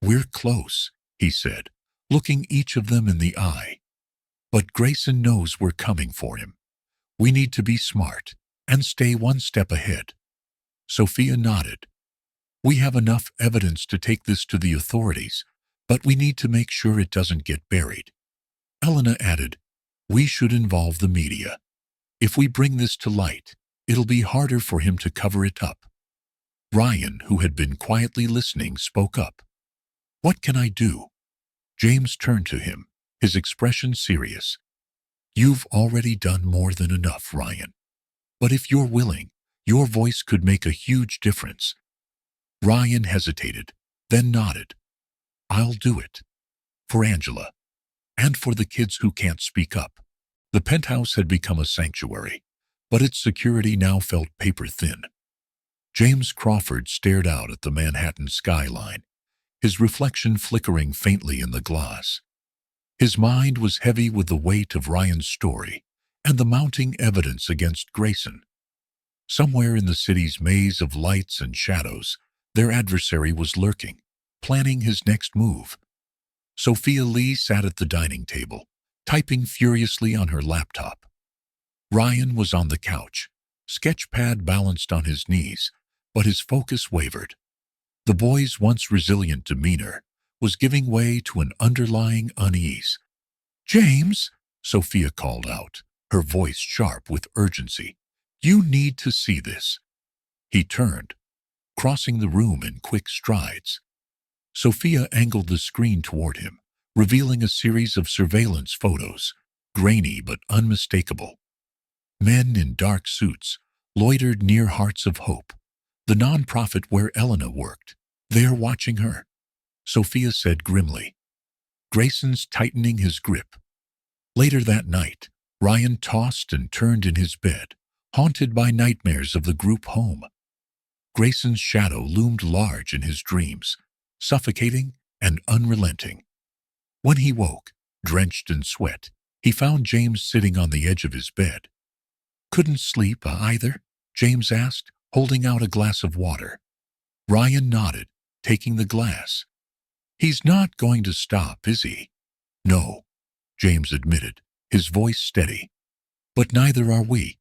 We're close, he said, looking each of them in the eye. "But Grayson knows we're coming for him. We need to be smart and stay one step ahead." Sophia nodded. "We have enough evidence to take this to the authorities, but we need to make sure it doesn't get buried." Elena added, "We should involve the media. If we bring this to light, it'll be harder for him to cover it up." Ryan, who had been quietly listening, spoke up. "What can I do?" James turned to him, his expression serious. "You've already done more than enough, Ryan. But if you're willing, your voice could make a huge difference." Ryan hesitated, then nodded. "I'll do it. For Angela. And for the kids who can't speak up." The penthouse had become a sanctuary, but its security now felt paper-thin. James Crawford stared out at the Manhattan skyline, his reflection flickering faintly in the glass. His mind was heavy with the weight of Ryan's story and the mounting evidence against Grayson. Somewhere in the city's maze of lights and shadows, their adversary was lurking, planning his next move. Sophia Lee sat at the dining table, typing furiously on her laptop. Ryan was on the couch, sketchpad balanced on his knees, but his focus wavered. The boy's once resilient demeanor was giving way to an underlying unease. "James," Sophia called out, her voice sharp with urgency, "you need to see this." He turned, crossing the room in quick strides. Sophia angled the screen toward him, revealing a series of surveillance photos, grainy but unmistakable. Men in dark suits loitered near Hearts of Hope, the nonprofit where Elena worked. "They're watching her," Sophia said grimly. Grayson's tightening his grip. Later that night, Ryan tossed and turned in his bed, haunted by nightmares of the group home. Grayson's shadow loomed large in his dreams, suffocating and unrelenting. When he woke, drenched in sweat, he found James sitting on the edge of his bed. "Couldn't sleep either?" James asked, holding out a glass of water. Ryan nodded, taking the glass. "He's not going to stop, is he?" "No," James admitted, his voice steady. "But neither are we."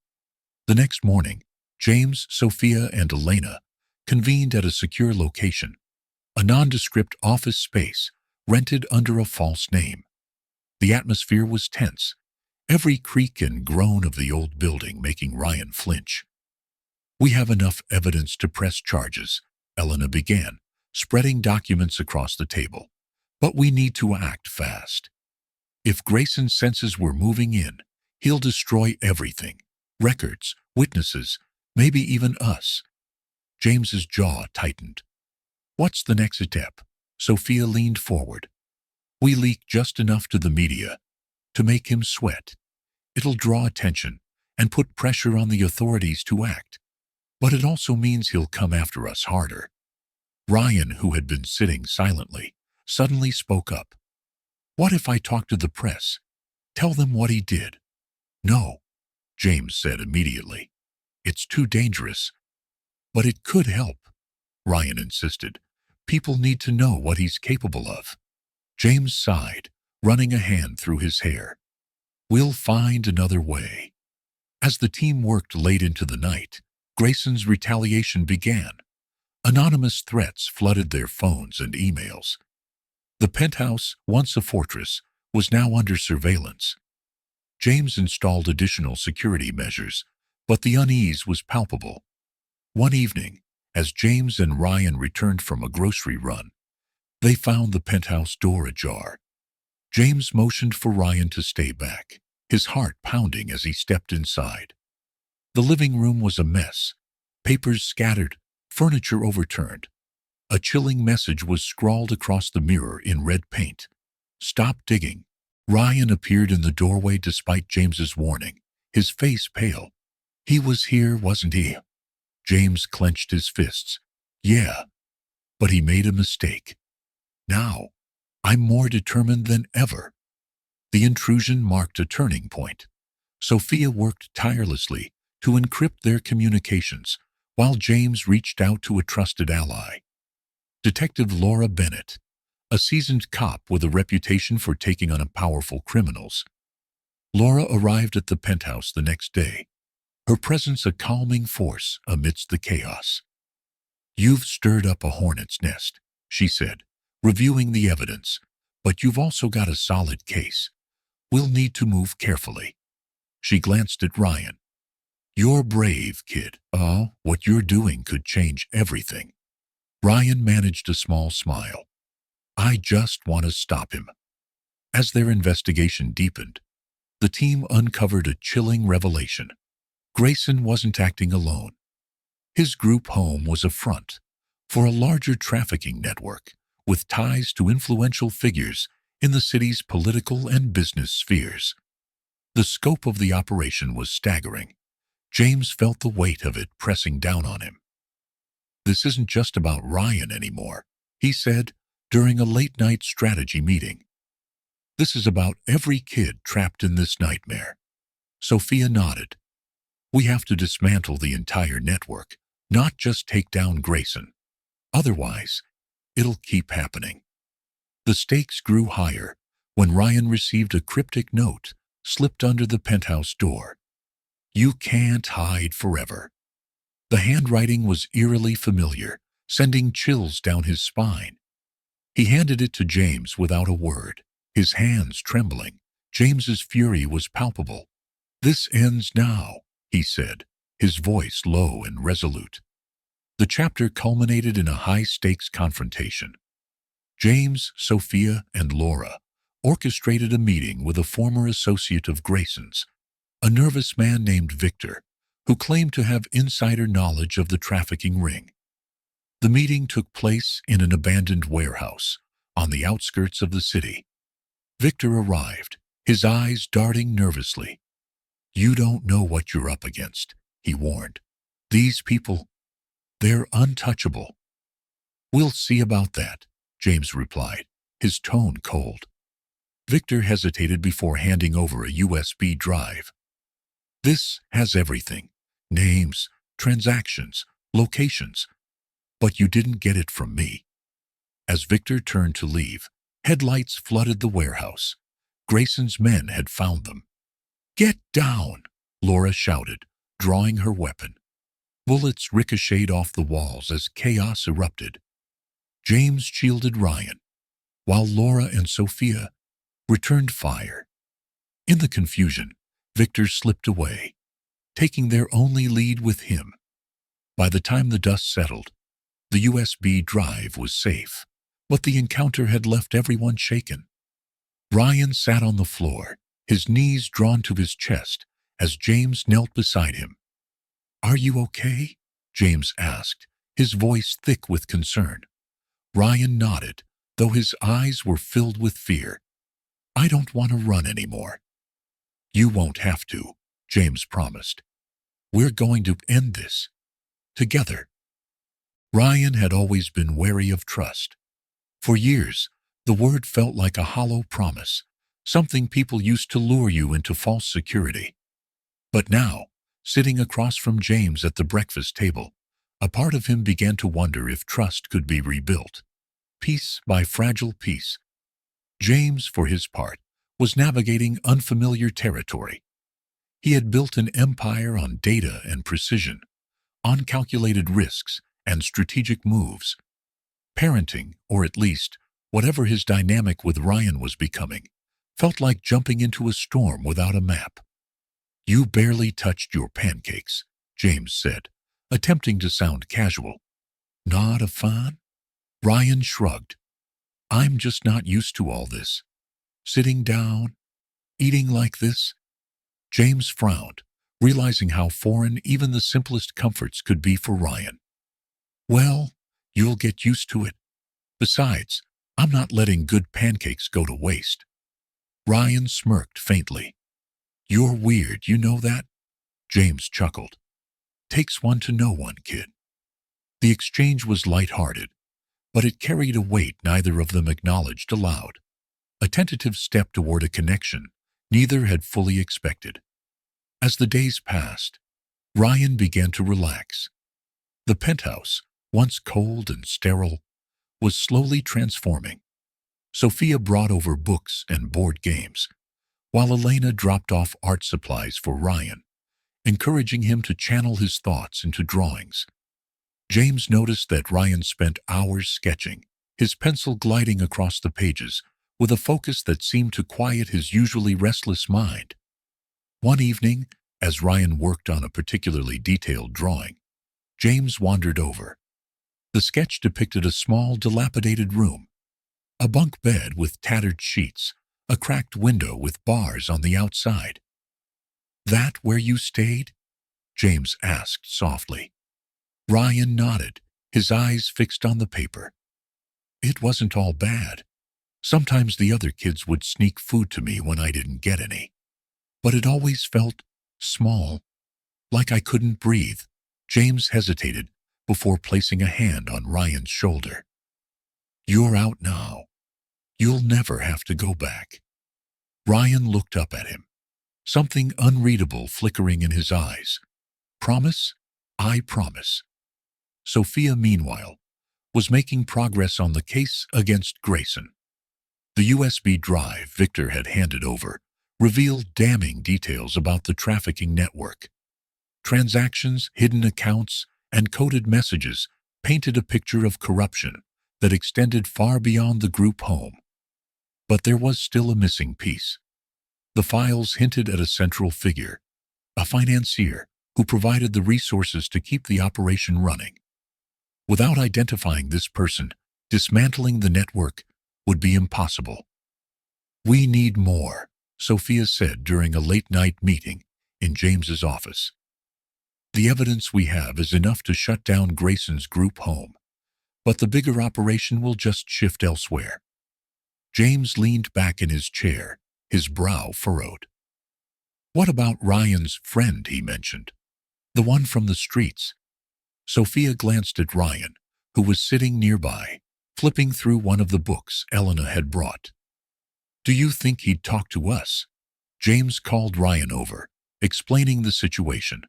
The next morning, James, Sophia, and Elena convened at a secure location, a nondescript office space rented under a false name. The atmosphere was tense, every creak and groan of the old building making Ryan flinch. "We have enough evidence to press charges," Elena began, spreading documents across the table. "But we need to act fast. If Grayson senses we're moving in, he'll destroy everything. Records, witnesses, maybe even us." James's jaw tightened. "What's the next step?" Sophia leaned forward. "We leak just enough to the media to make him sweat. It'll draw attention and put pressure on the authorities to act. But it also means he'll come after us harder." Ryan, who had been sitting silently, suddenly spoke up. "What if I talk to the press? Tell them what he did?" "No," James said immediately. "It's too dangerous." "But it could help," Ryan insisted. "People need to know what he's capable of." James sighed, running a hand through his hair. "We'll find another way." As the team worked late into the night, Grayson's retaliation began. Anonymous threats flooded their phones and emails. The penthouse, once a fortress, was now under surveillance. James installed additional security measures, but the unease was palpable. One evening, as James and Ryan returned from a grocery run, they found the penthouse door ajar. James motioned for Ryan to stay back, his heart pounding as he stepped inside. The living room was a mess, papers scattered, furniture overturned. A chilling message was scrawled across the mirror in red paint. "Stop digging." Ryan appeared in the doorway despite James's warning, his face pale. "He was here, wasn't he?" James clenched his fists. "Yeah, but he made a mistake. Now, I'm more determined than ever." The intrusion marked a turning point. Sophia worked tirelessly to encrypt their communications, while James reached out to a trusted ally. Detective Laura Bennett, a seasoned cop with a reputation for taking on powerful criminals. Laura arrived at the penthouse the next day, her presence a calming force amidst the chaos. "You've stirred up a hornet's nest," she said, reviewing the evidence, "but you've also got a solid case. We'll need to move carefully." She glanced at Ryan. "You're brave, kid. What you're doing could change everything." Ryan managed a small smile. "I just want to stop him." As their investigation deepened, the team uncovered a chilling revelation. Grayson wasn't acting alone. His group home was a front for a larger trafficking network with ties to influential figures in the city's political and business spheres. The scope of the operation was staggering. James felt the weight of it pressing down on him. "This isn't just about Ryan anymore," he said during a late-night strategy meeting. "This is about every kid trapped in this nightmare." Sophia nodded. "We have to dismantle the entire network, not just take down Grayson. Otherwise, it'll keep happening." The stakes grew higher when Ryan received a cryptic note slipped under the penthouse door. "You can't hide forever." The handwriting was eerily familiar, sending chills down his spine. He handed it to James without a word, his hands trembling. James's fury was palpable. "This ends now," he said, his voice low and resolute. The chapter culminated in a high-stakes confrontation. James, Sophia, and Laura orchestrated a meeting with a former associate of Grayson's, a nervous man named Victor, who claimed to have insider knowledge of the trafficking ring. The meeting took place in an abandoned warehouse on the outskirts of the city. Victor arrived, his eyes darting nervously. "You don't know what you're up against," he warned. "These people, they're untouchable." "We'll see about that," James replied, his tone cold. Victor hesitated before handing over a USB drive. "This has everything: names, transactions, locations. But you didn't get it from me." As Victor turned to leave, headlights flooded the warehouse. Grayson's men had found them. "Get down!" Laura shouted, drawing her weapon. Bullets ricocheted off the walls as chaos erupted. James shielded Ryan, while Laura and Sophia returned fire. In the confusion, Victor slipped away, taking their only lead with him. By the time the dust settled, the USB drive was safe, but the encounter had left everyone shaken. Ryan sat on the floor, his knees drawn to his chest as James knelt beside him. "Are you okay?" James asked, his voice thick with concern. Ryan nodded, though his eyes were filled with fear. "I don't want to run anymore." "You won't have to," James promised. "We're going to end this together." Ryan had always been wary of trust. For years, the word felt like a hollow promise, something people used to lure you into false security. But now, sitting across from James at the breakfast table, a part of him began to wonder if trust could be rebuilt, piece by fragile piece. James, for his part, was navigating unfamiliar territory. He had built an empire on data and precision, on calculated risks and strategic moves. Parenting, or at least whatever his dynamic with Ryan was becoming, felt like jumping into a storm without a map. "You barely touched your pancakes," James said, attempting to sound casual. "Not a fan?" Ryan shrugged. "I'm just not used to all this. Sitting down, eating like this." James frowned, realizing how foreign even the simplest comforts could be for Ryan. "Well, you'll get used to it. Besides, I'm not letting good pancakes go to waste." Ryan smirked faintly. "You're weird, you know that?" James chuckled. "Takes one to know one, kid." The exchange was light-hearted, but it carried a weight neither of them acknowledged aloud. A tentative step toward a connection neither had fully expected. As the days passed, Ryan began to relax. The penthouse, once cold and sterile, was slowly transforming. Sophia brought over books and board games, while Elena dropped off art supplies for Ryan, encouraging him to channel his thoughts into drawings. James noticed that Ryan spent hours sketching, his pencil gliding across the pages with a focus that seemed to quiet his usually restless mind. One evening, as Ryan worked on a particularly detailed drawing, James wandered over. The sketch depicted a small, dilapidated room, a bunk bed with tattered sheets, a cracked window with bars on the outside. "That where you stayed?" James asked softly. Ryan nodded, his eyes fixed on the paper. "It wasn't all bad. Sometimes the other kids would sneak food to me when I didn't get any. But it always felt small, like I couldn't breathe." James hesitated before placing a hand on Ryan's shoulder. "You're out now. You'll never have to go back." Ryan looked up at him, something unreadable flickering in his eyes. "Promise?" "I promise." Sophia, meanwhile, was making progress on the case against Grayson. The USB drive Victor had handed over revealed damning details about the trafficking network. Transactions, hidden accounts, and coded messages painted a picture of corruption that extended far beyond the group home. But there was still a missing piece. The files hinted at a central figure, a financier who provided the resources to keep the operation running. Without identifying this person, dismantling the network would be impossible. "We need more," Sophia said during a late-night meeting in James's office. "The evidence we have is enough to shut down Grayson's group home, but the bigger operation will just shift elsewhere." James leaned back in his chair, his brow furrowed. "What about Ryan's friend he mentioned? The one from the streets?" Sophia glanced at Ryan, who was sitting nearby, flipping through one of the books Elena had brought. "Do you think he'd talk to us?" James called Ryan over, explaining the situation.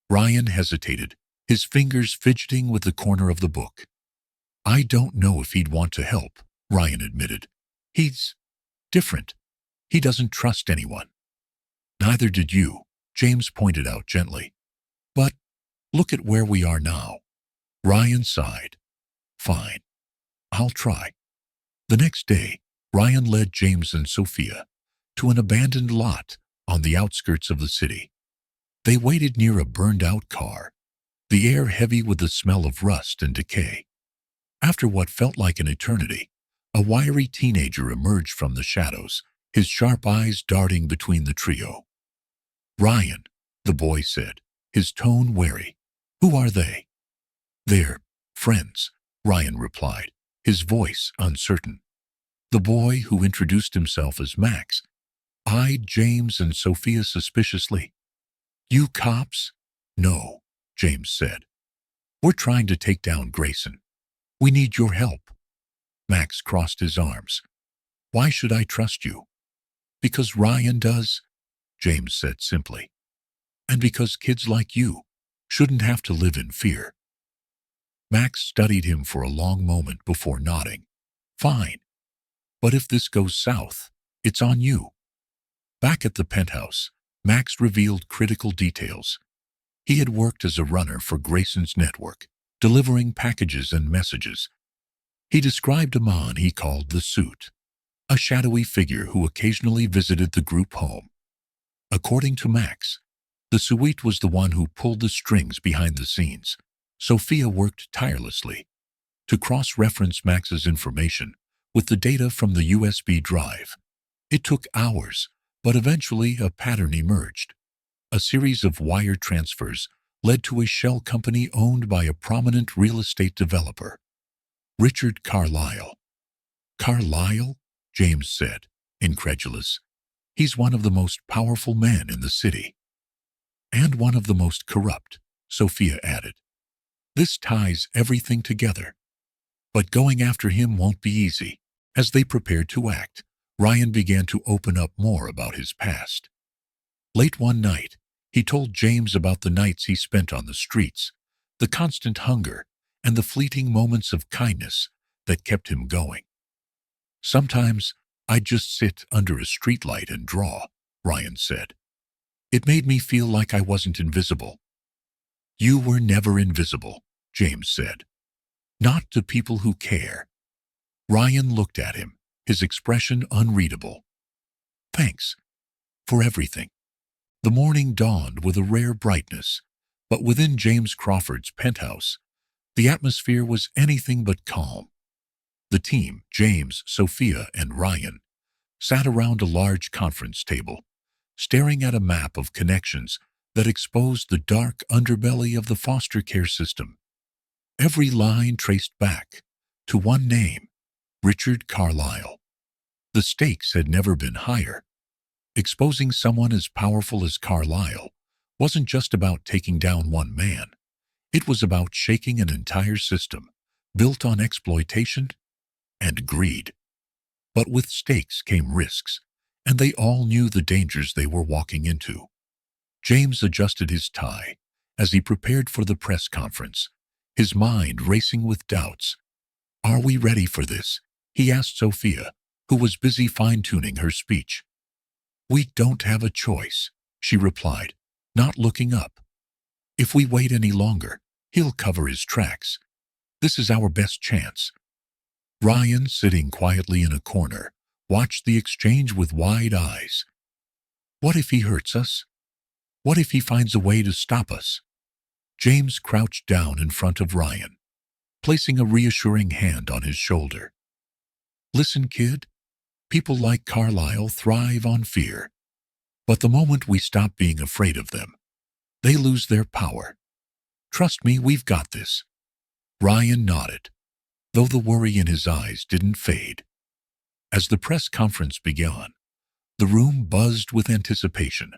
Ryan hesitated, his fingers fidgeting with the corner of the book. "I don't know if he'd want to help," Ryan admitted. "He's different. He doesn't trust anyone." "Neither did you," James pointed out gently. "But look at where we are now." Ryan sighed. "Fine. I'll try." The next day, Ryan led James and Sophia to an abandoned lot on the outskirts of the city. They waited near a burned-out car, the air heavy with the smell of rust and decay. After what felt like an eternity, a wiry teenager emerged from the shadows, his sharp eyes darting between the trio. "Ryan," the boy said, his tone wary. "Who are they?" "They're friends," Ryan replied, his voice uncertain. The boy, who introduced himself as Max, eyed James and Sophia suspiciously. "You cops?" "No," James said. "We're trying to take down Grayson. We need your help." Max crossed his arms. "Why should I trust you?" "Because Ryan does," James said simply. "And because kids like you shouldn't have to live in fear." Max studied him for a long moment before nodding. "Fine. But if this goes south, it's on you." Back at the penthouse, Max revealed critical details. He had worked as a runner for Grayson's network, delivering packages and messages. He described a man he called the Suit, a shadowy figure who occasionally visited the group home. According to Max, the Suite was the one who pulled the strings behind the scenes. Sophia worked tirelessly to cross-reference Max's information with the data from the USB drive. It took hours, but eventually a pattern emerged. A series of wire transfers led to a shell company owned by a prominent real estate developer, Richard Carlyle. "Carlyle?" James said, incredulous. "He's one of the most powerful men in the city." "And one of the most corrupt," Sophia added. "This ties everything together. But going after him won't be easy." As they prepared to act, Ryan began to open up more about his past. Late one night, he told James about the nights he spent on the streets, the constant hunger, and the fleeting moments of kindness that kept him going. Sometimes I'd just sit under a streetlight and draw, Ryan said. It made me feel like I wasn't invisible. You were never invisible, James said. Not to people who care. Ryan looked at him, his expression unreadable. Thanks for everything. The morning dawned with a rare brightness, but within James Crawford's penthouse, the atmosphere was anything but calm. The team, James, Sophia, and Ryan, sat around a large conference table, staring at a map of connections that exposed the dark underbelly of the foster care system. Every line traced back to one name, Richard Carlisle. The stakes had never been higher. Exposing someone as powerful as Carlisle wasn't just about taking down one man. It was about shaking an entire system built on exploitation and greed. But with stakes came risks, and they all knew the dangers they were walking into. James adjusted his tie as he prepared for the press conference, his mind racing with doubts. Are we ready for this? He asked Sophia, who was busy fine-tuning her speech. We don't have a choice, she replied, not looking up. If we wait any longer, he'll cover his tracks. This is our best chance. Ryan, sitting quietly in a corner, watched the exchange with wide eyes. What if he hurts us? What if he finds a way to stop us? James crouched down in front of Ryan, placing a reassuring hand on his shoulder. Listen, kid, people like Carlisle thrive on fear. But the moment we stop being afraid of them, they lose their power. Trust me, we've got this. Ryan nodded, though the worry in his eyes didn't fade. As the press conference began, the room buzzed with anticipation.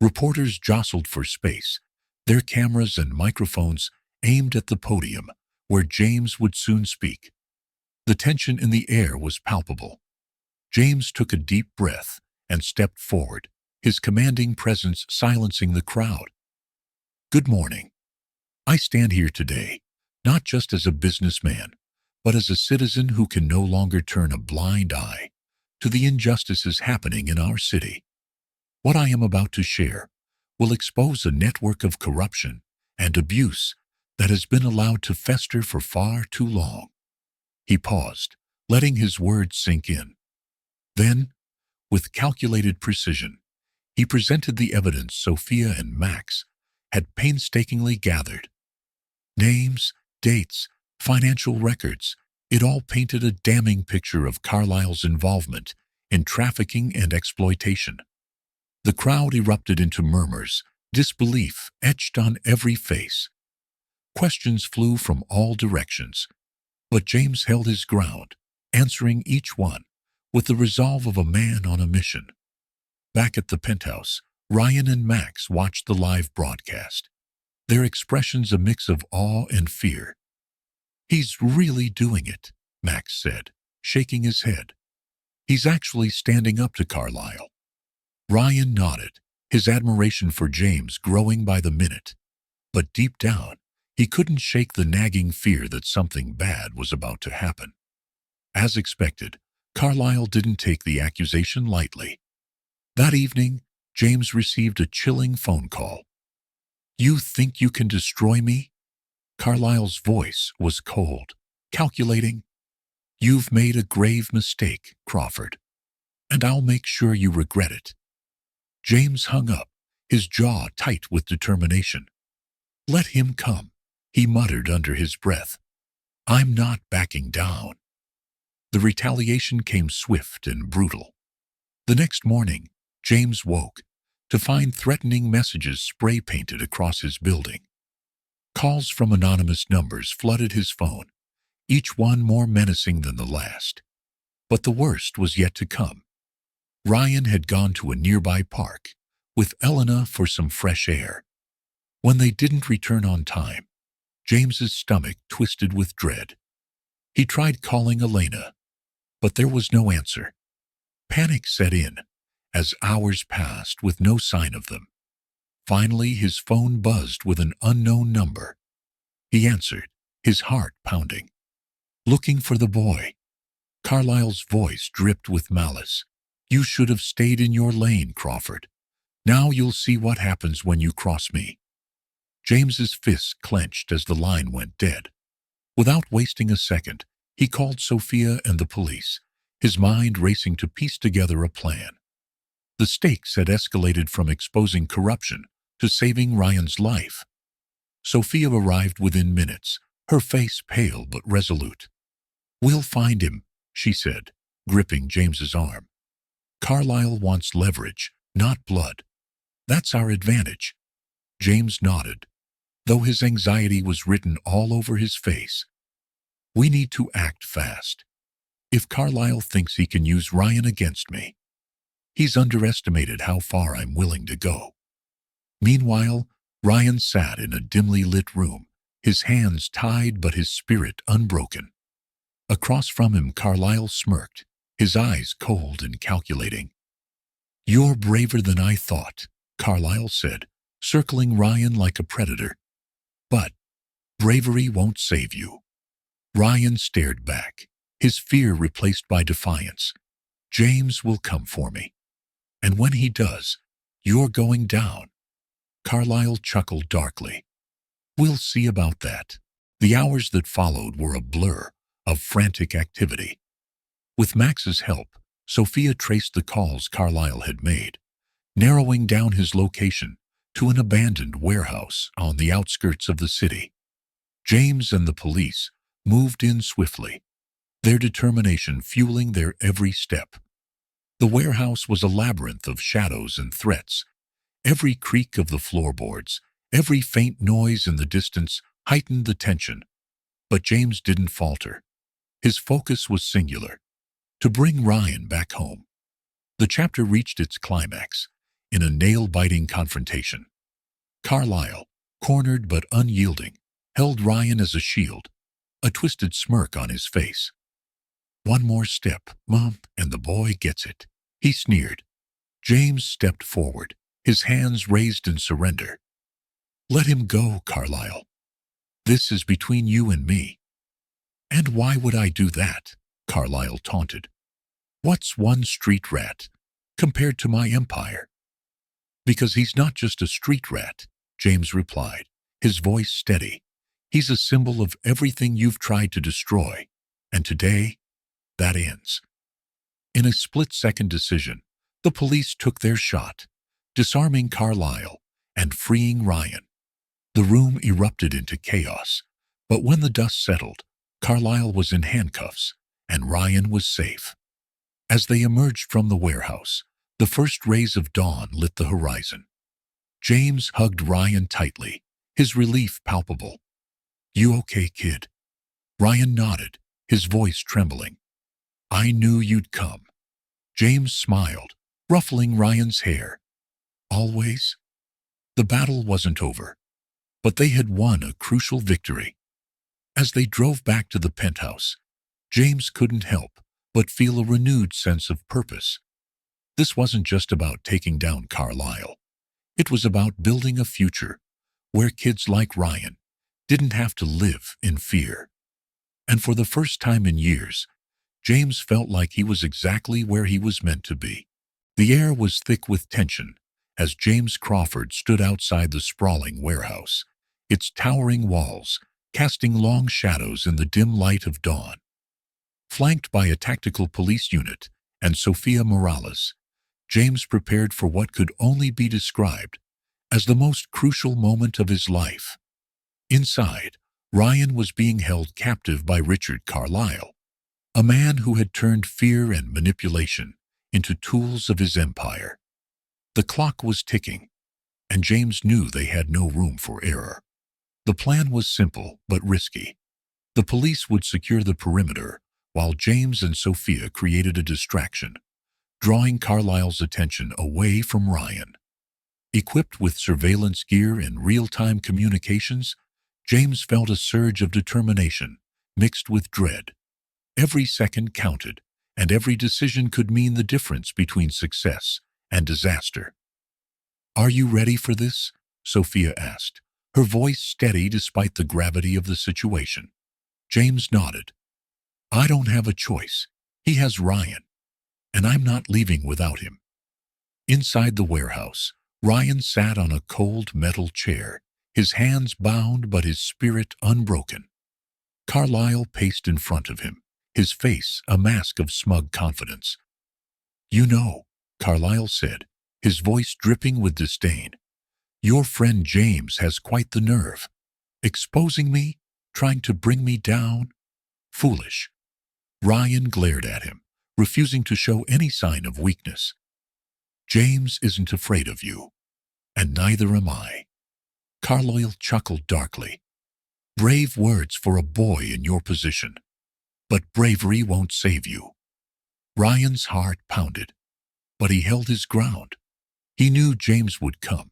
Reporters jostled for space, their cameras and microphones aimed at the podium where James would soon speak. The tension in the air was palpable. James took a deep breath and stepped forward, his commanding presence silencing the crowd. Good morning. I stand here today, not just as a businessman, but as a citizen who can no longer turn a blind eye to the injustices happening in our city. What I am about to share will expose a network of corruption and abuse that has been allowed to fester for far too long. He paused, letting his words sink in. Then, with calculated precision, he presented the evidence Sophia and Max had painstakingly gathered. Names, dates, financial records, it all painted a damning picture of Carlisle's involvement in trafficking and exploitation. The crowd erupted into murmurs, disbelief etched on every face. Questions flew from all directions, but James held his ground, answering each one with the resolve of a man on a mission. Back at the penthouse, Ryan and Max watched the live broadcast, their expressions a mix of awe and fear. He's really doing it, Max said, shaking his head. He's actually standing up to Carlisle. Ryan nodded, his admiration for James growing by the minute. But deep down, he couldn't shake the nagging fear that something bad was about to happen. As expected, Carlisle didn't take the accusation lightly. That evening, James received a chilling phone call. You think you can destroy me? Carlisle's voice was cold, calculating. You've made a grave mistake, Crawford, and I'll make sure you regret it. James hung up, his jaw tight with determination. Let him come, he muttered under his breath. I'm not backing down. The retaliation came swift and brutal. The next morning, James woke to find threatening messages spray-painted across his building. Calls from anonymous numbers flooded his phone, each one more menacing than the last. But the worst was yet to come. Ryan had gone to a nearby park with Elena for some fresh air. When they didn't return on time, James's stomach twisted with dread. He tried calling Elena, but there was no answer. Panic set in as hours passed with no sign of them. Finally, his phone buzzed with an unknown number. He answered, his heart pounding. Looking for the boy. Carlyle's voice dripped with malice. "You should have stayed in your lane, Crawford. Now you'll see what happens when you cross me." James's fists clenched as the line went dead. Without wasting a second, he called Sophia and the police, his mind racing to piece together a plan. The stakes had escalated from exposing corruption to saving Ryan's life. Sophia arrived within minutes, her face pale but resolute. "We'll find him," she said, gripping James's arm. "Carlyle wants leverage, not blood. That's our advantage." James nodded, though his anxiety was written all over his face. "We need to act fast. If Carlyle thinks he can use Ryan against me, he's underestimated how far I'm willing to go." Meanwhile, Ryan sat in a dimly lit room, his hands tied but his spirit unbroken. Across from him, Carlyle smirked, his eyes cold and calculating. "You're braver than I thought," Carlyle said, circling Ryan like a predator. "But bravery won't save you." Ryan stared back, his fear replaced by defiance. "James will come for me. And when he does, you're going down." Carlyle chuckled darkly. "We'll see about that." The hours that followed were a blur of frantic activity. With Max's help, Sophia traced the calls Carlyle had made, narrowing down his location to an abandoned warehouse on the outskirts of the city. James and the police moved in swiftly, their determination fueling their every step. The warehouse was a labyrinth of shadows and threats. Every creak of the floorboards, every faint noise in the distance heightened the tension. But James didn't falter. His focus was singular: to bring Ryan back home. The chapter reached its climax in a nail-biting confrontation. Carlyle, cornered but unyielding, held Ryan as a shield, a twisted smirk on his face. "One more step, Mom, and the boy gets it," he sneered. James stepped forward, his hands raised in surrender. "Let him go, Carlyle. This is between you and me." "And why would I do that?" Carlyle taunted. "What's one street rat compared to my empire?" "Because he's not just a street rat," James replied, his voice steady. "He's a symbol of everything you've tried to destroy. And today, that ends." In a split-second decision, the police took their shot, disarming Carlyle and freeing Ryan. The room erupted into chaos, but when the dust settled, Carlyle was in handcuffs and Ryan was safe. As they emerged from the warehouse, the first rays of dawn lit the horizon. James hugged Ryan tightly, his relief palpable. "You okay, kid?" Ryan nodded, his voice trembling. "I knew you'd come." James smiled, ruffling Ryan's hair. "Always?" The battle wasn't over, but they had won a crucial victory. As they drove back to the penthouse, James couldn't help but feel a renewed sense of purpose. This wasn't just about taking down Carlyle. It was about building a future where kids like Ryan didn't have to live in fear. And for the first time in years, James felt like he was exactly where he was meant to be. The air was thick with tension as James Crawford stood outside the sprawling warehouse, its towering walls casting long shadows in the dim light of dawn. Flanked by a tactical police unit and Sophia Morales, James prepared for what could only be described as the most crucial moment of his life. Inside, Ryan was being held captive by Richard Carlyle, a man who had turned fear and manipulation into tools of his empire. The clock was ticking, and James knew they had no room for error. The plan was simple but risky. The police would secure the perimeter, while James and Sophia created a distraction, drawing Carlyle's attention away from Ryan. Equipped with surveillance gear and real-time communications, James felt a surge of determination mixed with dread. Every second counted, and every decision could mean the difference between success and disaster. "Are you ready for this?" Sophia asked, her voice steady despite the gravity of the situation. James nodded. "I don't have a choice. He has Ryan, and I'm not leaving without him. Inside the warehouse, Ryan sat on a cold metal chair, his hands bound but his spirit unbroken. Carlyle paced in front of him, his face a mask of smug confidence. "You know," Carlyle said, his voice dripping with disdain, "your friend James has quite the nerve. Exposing me, trying to bring me down. Foolish." Ryan glared at him, refusing to show any sign of weakness. "James isn't afraid of you, and neither am I." Carlyle chuckled darkly. "Brave words for a boy in your position, but bravery won't save you." Ryan's heart pounded, but he held his ground. He knew James would come.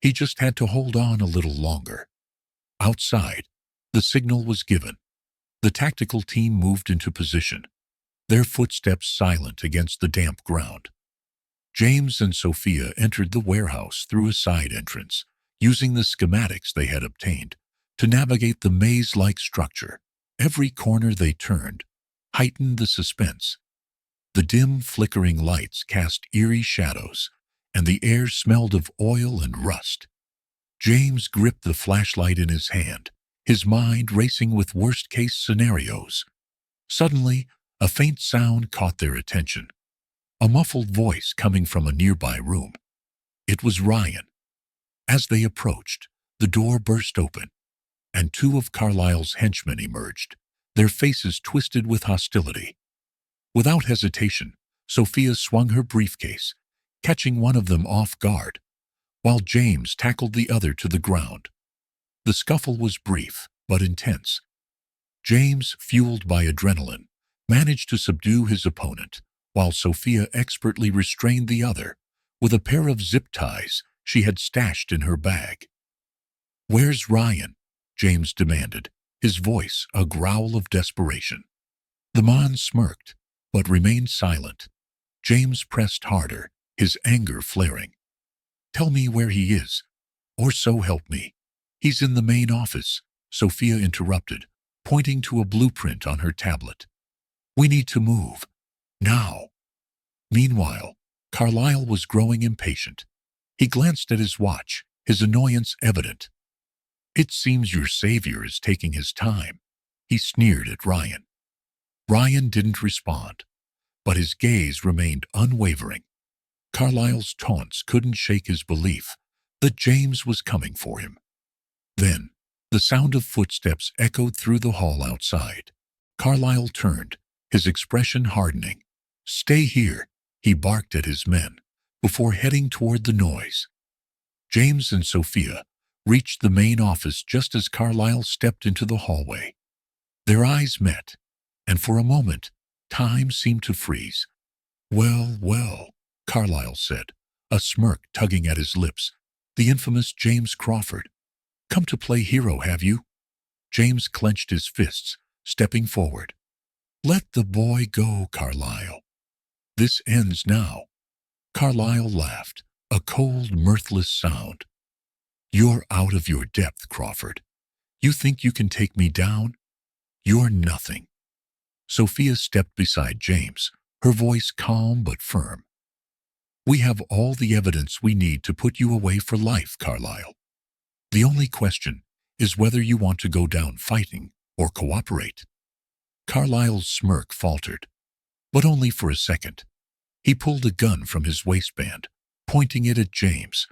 He just had to hold on a little longer. Outside, the signal was given. The tactical team moved into position, their footsteps silent against the damp ground. James and Sophia entered the warehouse through a side entrance, using the schematics they had obtained to navigate the maze-like structure. Every corner they turned heightened the suspense. The dim, flickering lights cast eerie shadows, and the air smelled of oil and rust. James gripped the flashlight in his hand, his mind racing with worst-case scenarios. Suddenly, a faint sound caught their attention. A muffled voice coming from a nearby room. It was Ryan. As they approached, the door burst open, and two of Carlyle's henchmen emerged, their faces twisted with hostility. Without hesitation, Sophia swung her briefcase, catching one of them off guard, while James tackled the other to the ground. The scuffle was brief, but intense. James, fueled by adrenaline, managed to subdue his opponent, while Sophia expertly restrained the other with a pair of zip ties she had stashed in her bag. "Where's Ryan?" James demanded, his voice a growl of desperation. The man smirked, but remained silent. James pressed harder, his anger flaring. "Tell me where he is, or so help me." "He's in the main office," Sophia interrupted, pointing to a blueprint on her tablet. "We need to move. Now." Meanwhile, Carlyle was growing impatient. He glanced at his watch, his annoyance evident. "It seems your savior is taking his time," he sneered at Ryan. Ryan didn't respond, but his gaze remained unwavering. Carlyle's taunts couldn't shake his belief that James was coming for him. Then, the sound of footsteps echoed through the hall outside. Carlyle turned, his expression hardening. "Stay here," he barked at his men, before heading toward the noise. James and Sophia reached the main office just as Carlyle stepped into the hallway. Their eyes met, and for a moment, time seemed to freeze. "Well, well," Carlyle said, a smirk tugging at his lips. "The infamous James Crawford. Come to play hero, have you?" James clenched his fists, stepping forward. "Let the boy go, Carlyle. This ends now." Carlyle laughed, a cold, mirthless sound. "You're out of your depth, Crawford. You think you can take me down? You're nothing." Sophia stepped beside James, her voice calm but firm. "We have all the evidence we need to put you away for life, Carlyle. The only question is whether you want to go down fighting or cooperate." Carlyle's smirk faltered, but only for a second. He pulled a gun from his waistband, pointing it at James.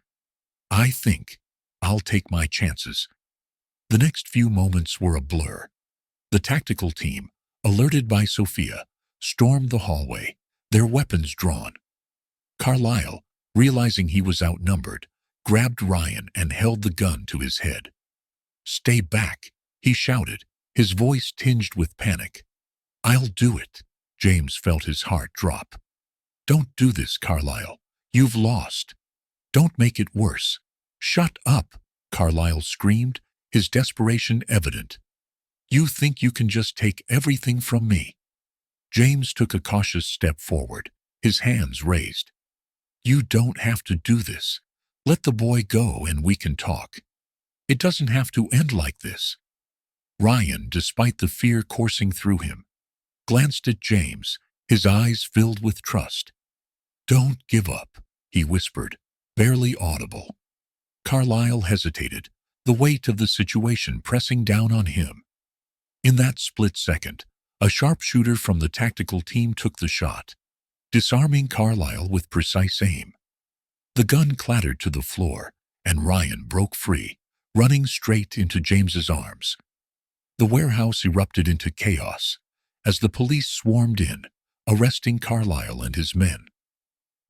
"I think I'll take my chances." The next few moments were a blur. The tactical team, alerted by Sophia, stormed the hallway, their weapons drawn. Carlyle, realizing he was outnumbered, grabbed Ryan and held the gun to his head. "Stay back," he shouted, his voice tinged with panic. "I'll do it." James felt his heart drop. "Don't do this, Carlyle. You've lost. Don't make it worse." "Shut up," Carlyle screamed, his desperation evident. "You think you can just take everything from me?" James took a cautious step forward, his hands raised. "You don't have to do this. Let the boy go and we can talk. It doesn't have to end like this." Ryan, despite the fear coursing through him, glanced at James, his eyes filled with trust. "Don't give up," he whispered, barely audible. Carlyle hesitated, the weight of the situation pressing down on him. In that split second, a sharpshooter from the tactical team took the shot, disarming Carlyle with precise aim. The gun clattered to the floor, and Ryan broke free, running straight into James's arms. The warehouse erupted into chaos as the police swarmed in, arresting Carlyle and his men.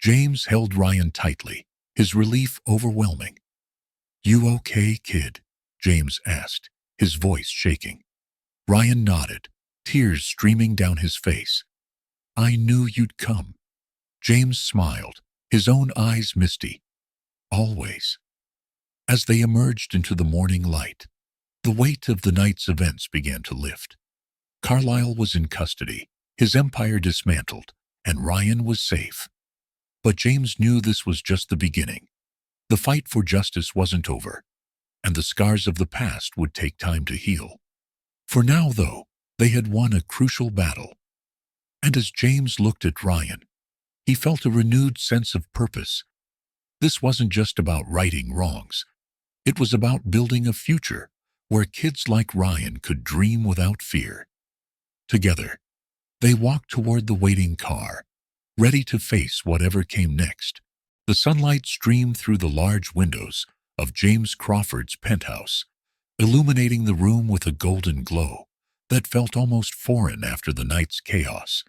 James held Ryan tightly, his relief overwhelming. "You okay, kid?" James asked, his voice shaking. Ryan nodded, tears streaming down his face. "I knew you'd come." James smiled, his own eyes misty. "Always." As they emerged into the morning light, the weight of the night's events began to lift. Carlyle was in custody, his empire dismantled, and Ryan was safe. But James knew this was just the beginning. The fight for justice wasn't over, and the scars of the past would take time to heal. For now, though, they had won a crucial battle. And as James looked at Ryan, he felt a renewed sense of purpose. This wasn't just about righting wrongs. It was about building a future where kids like Ryan could dream without fear. Together, they walked toward the waiting car, ready to face whatever came next. The sunlight streamed through the large windows of James Crawford's penthouse, illuminating the room with a golden glow that felt almost foreign after the night's chaos.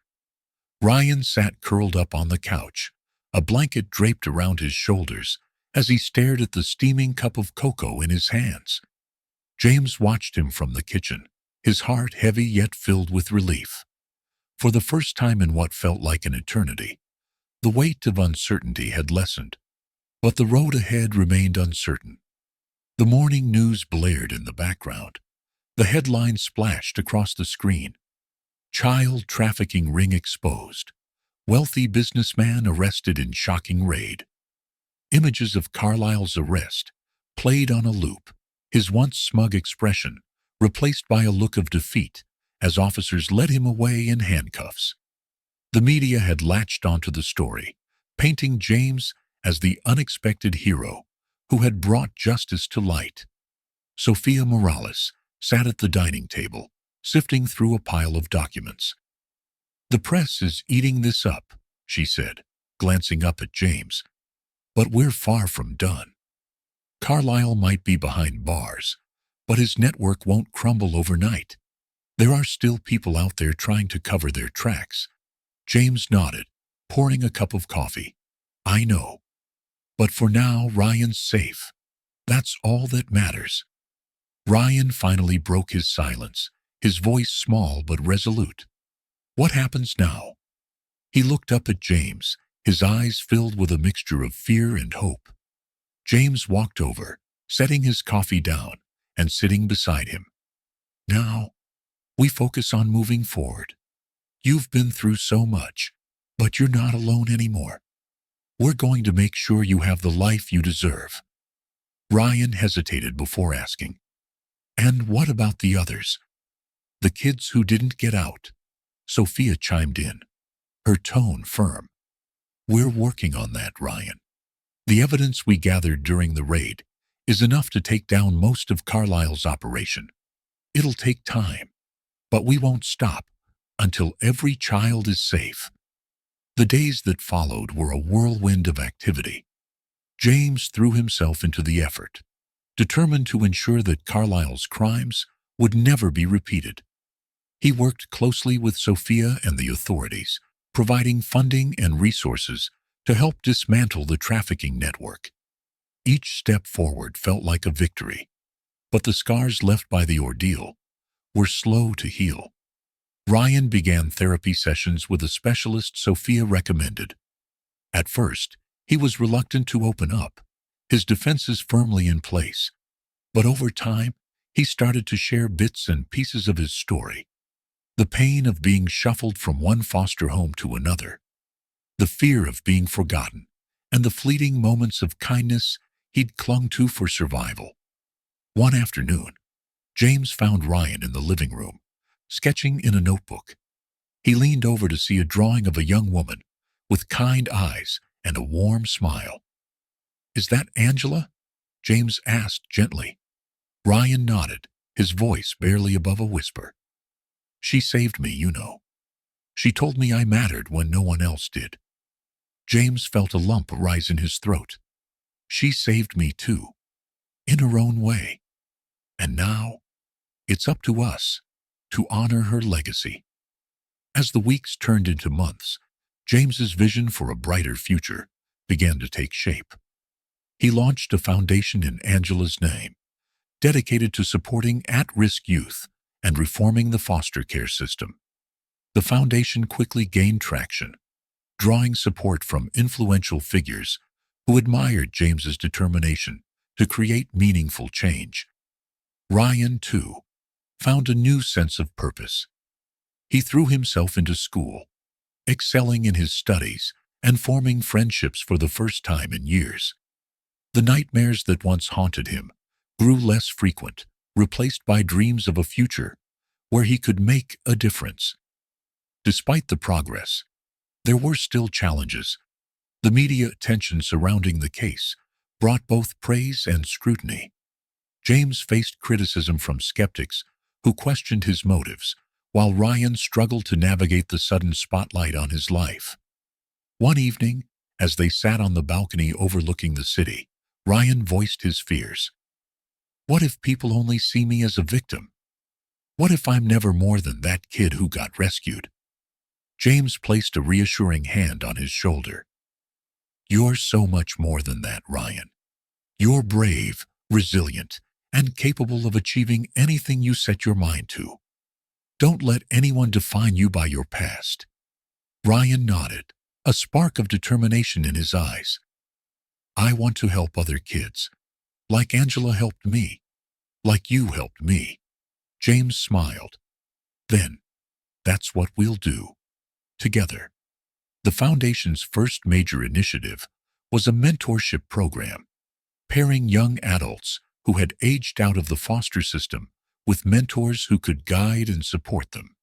Ryan sat curled up on the couch, a blanket draped around his shoulders, as he stared at the steaming cup of cocoa in his hands. James watched him from the kitchen, his heart heavy yet filled with relief. For the first time in what felt like an eternity, the weight of uncertainty had lessened, but the road ahead remained uncertain. The morning news blared in the background. The headlines splashed across the screen. Child trafficking ring exposed. Wealthy businessman arrested in shocking raid. Images of Carlyle's arrest played on a loop, his once smug expression replaced by a look of defeat as officers led him away in handcuffs. The media had latched onto the story, painting James as the unexpected hero who had brought justice to light. Sophia Morales sat at the dining table, sifting through a pile of documents. "The press is eating this up," she said, glancing up at James. "But we're far from done. Carlyle might be behind bars, but his network won't crumble overnight. There are still people out there trying to cover their tracks." James nodded, pouring a cup of coffee. "I know. But for now, Ryan's safe. That's all that matters." Ryan finally broke his silence, his voice small but resolute. "What happens now?" He looked up at James, his eyes filled with a mixture of fear and hope. James walked over, setting his coffee down and sitting beside him. "Now, we focus on moving forward. You've been through so much, but you're not alone anymore. We're going to make sure you have the life you deserve." Ryan hesitated before asking, "And what about the others? The kids who didn't get out?" Sophia chimed in, her tone firm. "We're working on that, Ryan. The evidence we gathered during the raid is enough to take down most of Carlyle's operation. It'll take time, but we won't stop until every child is safe." The days that followed were a whirlwind of activity. James threw himself into the effort, determined to ensure that Carlyle's crimes would never be repeated. He worked closely with Sophia and the authorities, providing funding and resources to help dismantle the trafficking network. Each step forward felt like a victory, but the scars left by the ordeal were slow to heal. Ryan began therapy sessions with a specialist Sophia recommended. At first, he was reluctant to open up, his defenses firmly in place. But over time, he started to share bits and pieces of his story. The pain of being shuffled from one foster home to another, the fear of being forgotten, and the fleeting moments of kindness he'd clung to for survival. One afternoon, James found Ryan in the living room, sketching in a notebook. He leaned over to see a drawing of a young woman with kind eyes and a warm smile. "Is that Angela?" James asked gently. Ryan nodded, his voice barely above a whisper. "She saved me, you know. She told me I mattered when no one else did." James felt a lump rise in his throat. She saved me too, in her own way. And now, it's up to us to honor her legacy. As the weeks turned into months, James's vision for a brighter future began to take shape. He launched a foundation in Angela's name, dedicated to supporting at-risk youth and reforming the foster care system. The foundation quickly gained traction, drawing support from influential figures who admired James's determination to create meaningful change. Ryan, too, found a new sense of purpose. He threw himself into school, excelling in his studies and forming friendships for the first time in years. The nightmares that once haunted him grew less frequent, replaced by dreams of a future where he could make a difference. Despite the progress, there were still challenges. The media attention surrounding the case brought both praise and scrutiny. James faced criticism from skeptics who questioned his motives, while Ryan struggled to navigate the sudden spotlight on his life. One evening, as they sat on the balcony overlooking the city, Ryan voiced his fears. "What if people only see me as a victim? What if I'm never more than that kid who got rescued?" James placed a reassuring hand on his shoulder. "You're so much more than that, Ryan. You're brave, resilient, and capable of achieving anything you set your mind to. Don't let anyone define you by your past." Ryan nodded, a spark of determination in his eyes. "I want to help other kids, like Angela helped me, like you helped me." James smiled. "Then, that's what we'll do, together." The Foundation's first major initiative was a mentorship program, pairing young adults who had aged out of the foster system with mentors who could guide and support them.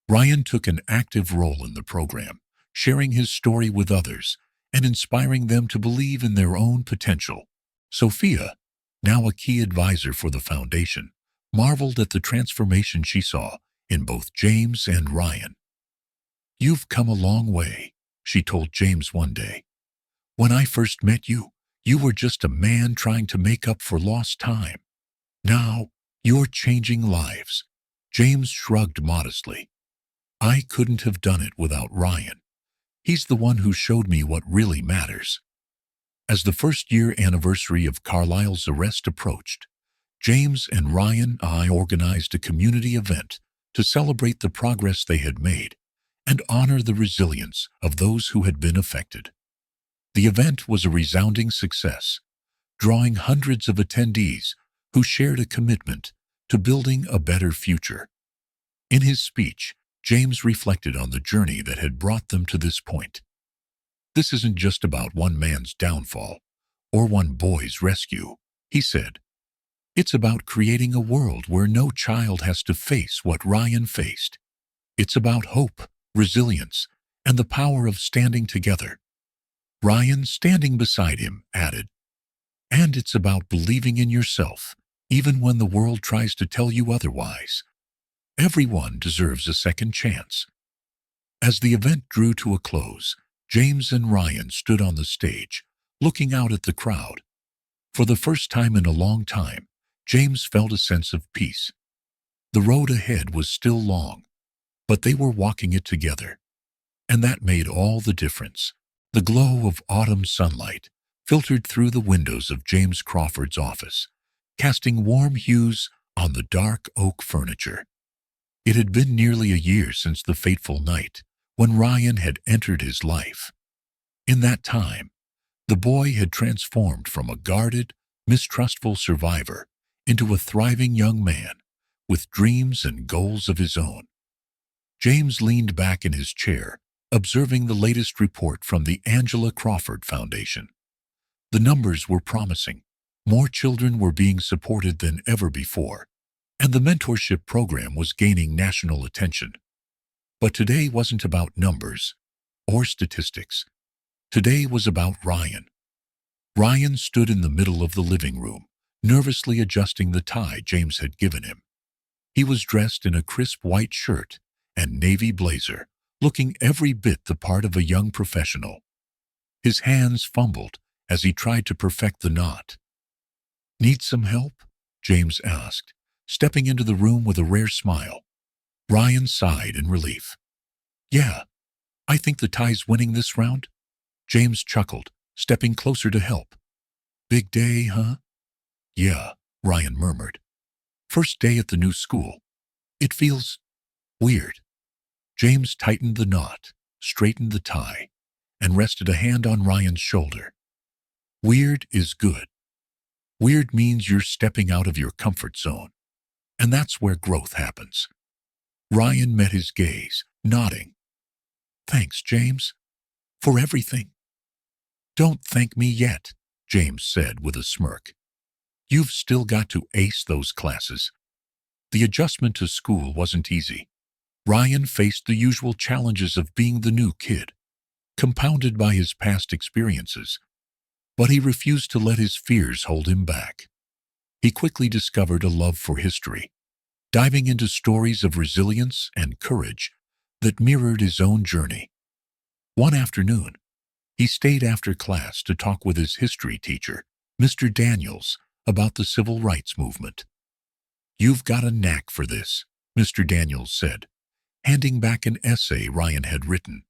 Ryan took an active role in the program, sharing his story with others and inspiring them to believe in their own potential. Sophia, now a key advisor for the Foundation, marveled at the transformation she saw in both James and Ryan. "You've come a long way," she told James one day. "When I first met you, you were just a man trying to make up for lost time. Now, you're changing lives." James shrugged modestly. "I couldn't have done it without Ryan. He's the one who showed me what really matters." As the first-year anniversary of Carlisle's arrest approached, James and Ryan organized a community event to celebrate the progress they had made and honor the resilience of those who had been affected. The event was a resounding success, drawing hundreds of attendees who shared a commitment to building a better future. In his speech, James reflected on the journey that had brought them to this point. "This isn't just about one man's downfall or one boy's rescue," he said. "It's about creating a world where no child has to face what Ryan faced. It's about hope, resilience, and the power of standing together." Ryan, standing beside him, added, "And it's about believing in yourself, even when the world tries to tell you otherwise. Everyone deserves a second chance." As the event drew to a close, James and Ryan stood on the stage, looking out at the crowd. For the first time in a long time, James felt a sense of peace. The road ahead was still long, but they were walking it together. And that made all the difference. The glow of autumn sunlight filtered through the windows of James Crawford's office, casting warm hues on the dark oak furniture. It had been nearly a year since the fateful night when Ryan had entered his life. In that time, the boy had transformed from a guarded, mistrustful survivor into a thriving young man with dreams and goals of his own. James leaned back in his chair, observing the latest report from the Angela Crawford Foundation. The numbers were promising. More children were being supported than ever before, and the mentorship program was gaining national attention. But today wasn't about numbers or statistics. Today was about Ryan. Ryan stood in the middle of the living room, nervously adjusting the tie James had given him. He was dressed in a crisp white shirt and navy blazer, looking every bit the part of a young professional. His hands fumbled as he tried to perfect the knot. "Need some help?" James asked, stepping into the room with a rare smile. Ryan sighed in relief. "Yeah, I think the tie's winning this round." James chuckled, stepping closer to help. "Big day, huh?" "Yeah," Ryan murmured. "First day at the new school. It feels weird." James tightened the knot, straightened the tie, and rested a hand on Ryan's shoulder. "Weird is good. Weird means you're stepping out of your comfort zone, and that's where growth happens." Ryan met his gaze, nodding. "Thanks, James, for everything." "Don't thank me yet," James said with a smirk. "You've still got to ace those classes." The adjustment to school wasn't easy. Ryan faced the usual challenges of being the new kid, compounded by his past experiences, but he refused to let his fears hold him back. He quickly discovered a love for history, diving into stories of resilience and courage that mirrored his own journey. One afternoon, he stayed after class to talk with his history teacher, Mr. Daniels, about the civil rights movement. "You've got a knack for this," Mr. Daniels said, handing back an essay Ryan had written.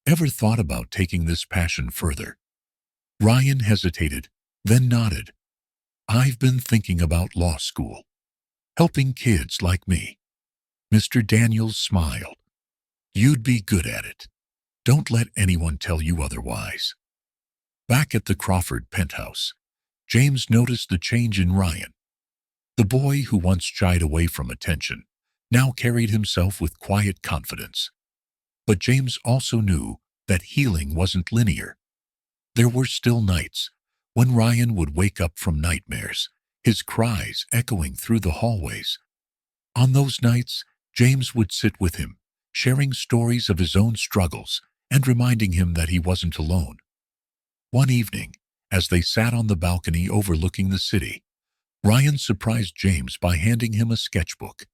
"Ever thought about taking this passion further?" Ryan hesitated, then nodded. "I've been thinking about law school, helping kids like me." Mr. Daniels smiled. "You'd be good at it. Don't let anyone tell you otherwise." Back at the Crawford penthouse, James noticed the change in Ryan. The boy who once shied away from attention now carried himself with quiet confidence. But James also knew that healing wasn't linear. There were still nights when Ryan would wake up from nightmares, his cries echoing through the hallways. On those nights, James would sit with him, sharing stories of his own struggles and reminding him that he wasn't alone. One evening, as they sat on the balcony overlooking the city, Ryan surprised James by handing him a sketchbook.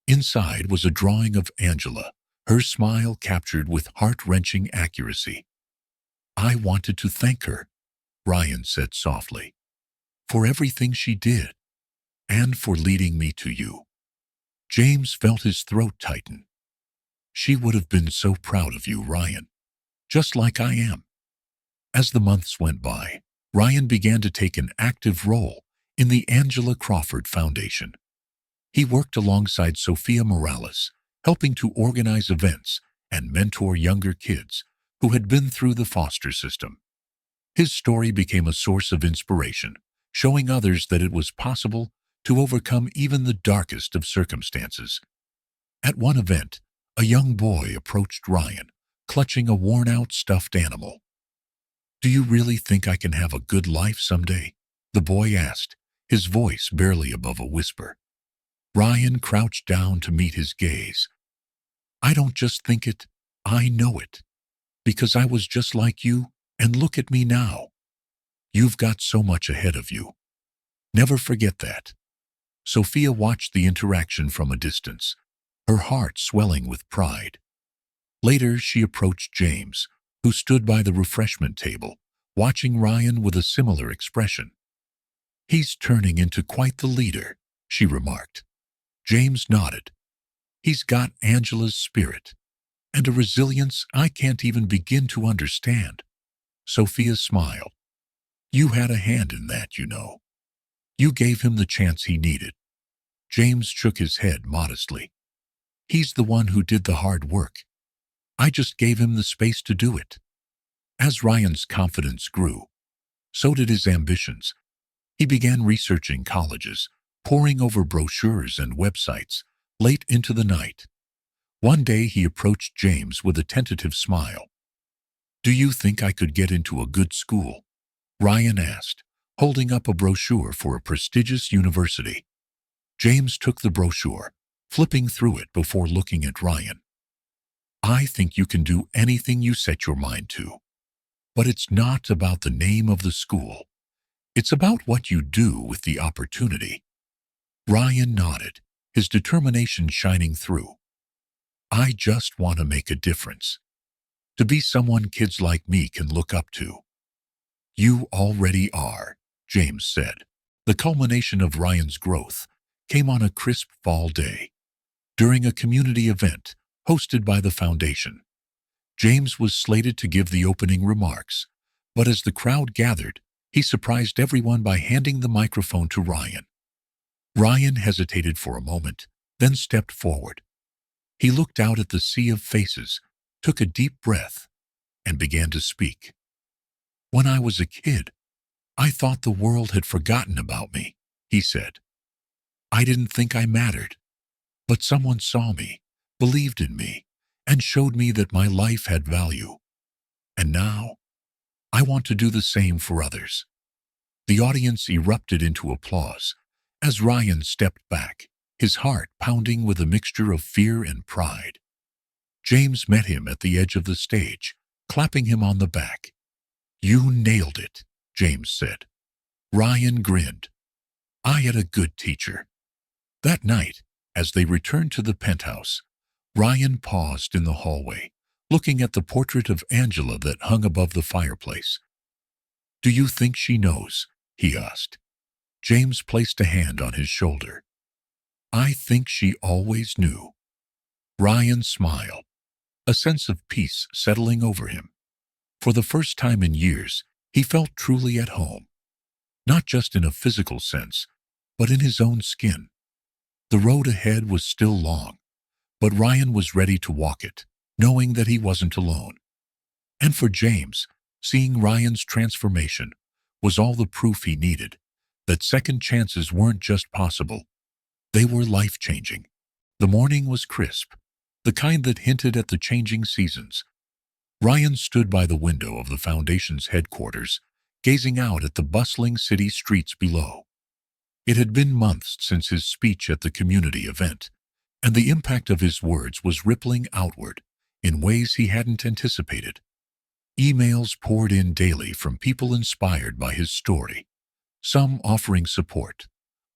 Inside was a drawing of Angela, her smile captured with heart-wrenching accuracy. "I wanted to thank her," Ryan said softly, "for everything she did, and for leading me to you." James felt his throat tighten. "She would have been so proud of you, Ryan, just like I am." As the months went by, Ryan began to take an active role in the Angela Crawford Foundation. He worked alongside Sophia Morales, helping to organize events and mentor younger kids who had been through the foster system. His story became a source of inspiration, showing others that it was possible to overcome even the darkest of circumstances. At one event, a young boy approached Ryan, clutching a worn-out stuffed animal. "Do you really think I can have a good life someday?" the boy asked, his voice barely above a whisper. Ryan crouched down to meet his gaze. "I don't just think it, I know it. Because I was just like you, and look at me now. You've got so much ahead of you. Never forget that." Sophia watched the interaction from a distance, her heart swelling with pride. Later, she approached James, who stood by the refreshment table, watching Ryan with a similar expression. "He's turning into quite the leader," she remarked. James nodded. "He's got Angela's spirit, and a resilience I can't even begin to understand." Sophia smiled. "You had a hand in that, you know. You gave him the chance he needed." James shook his head modestly. "He's the one who did the hard work. I just gave him the space to do it." As Ryan's confidence grew, so did his ambitions. He began researching colleges, poring over brochures and websites, late into the night. One day he approached James with a tentative smile. "Do you think I could get into a good school?" Ryan asked, holding up a brochure for a prestigious university. James took the brochure, flipping through it before looking at Ryan. I think you can do anything you set your mind to. But it's not about the name of the school. It's about what you do with the opportunity. Ryan nodded, his determination shining through. I just want to make a difference. To be someone kids like me can look up to. You already are, James said. The culmination of Ryan's growth came on a crisp fall day. During a community event hosted by the foundation, James was slated to give the opening remarks, but as the crowd gathered, he surprised everyone by handing the microphone to Ryan. Ryan hesitated for a moment, then stepped forward. He looked out at the sea of faces, took a deep breath, and began to speak. When I was a kid, I thought the world had forgotten about me, he said. I didn't think I mattered. But someone saw me, believed in me, and showed me that my life had value. And now, I want to do the same for others. The audience erupted into applause as Ryan stepped back, his heart pounding with a mixture of fear and pride. James met him at the edge of the stage, clapping him on the back. You nailed it, James said. Ryan grinned. I had a good teacher. That night, as they returned to the penthouse, Ryan paused in the hallway, looking at the portrait of Angela that hung above the fireplace. Do you think she knows? He asked. James placed a hand on his shoulder. I think she always knew. Ryan smiled, a sense of peace settling over him. For the first time in years, he felt truly at home, not just in a physical sense, but in his own skin. The road ahead was still long, but Ryan was ready to walk it, knowing that he wasn't alone. And for James, seeing Ryan's transformation was all the proof he needed, that second chances weren't just possible. They were life-changing. The morning was crisp, the kind that hinted at the changing seasons. Ryan stood by the window of the foundation's headquarters, gazing out at the bustling city streets below. It had been months since his speech at the community event, and the impact of his words was rippling outward in ways he hadn't anticipated. Emails poured in daily from people inspired by his story, some offering support,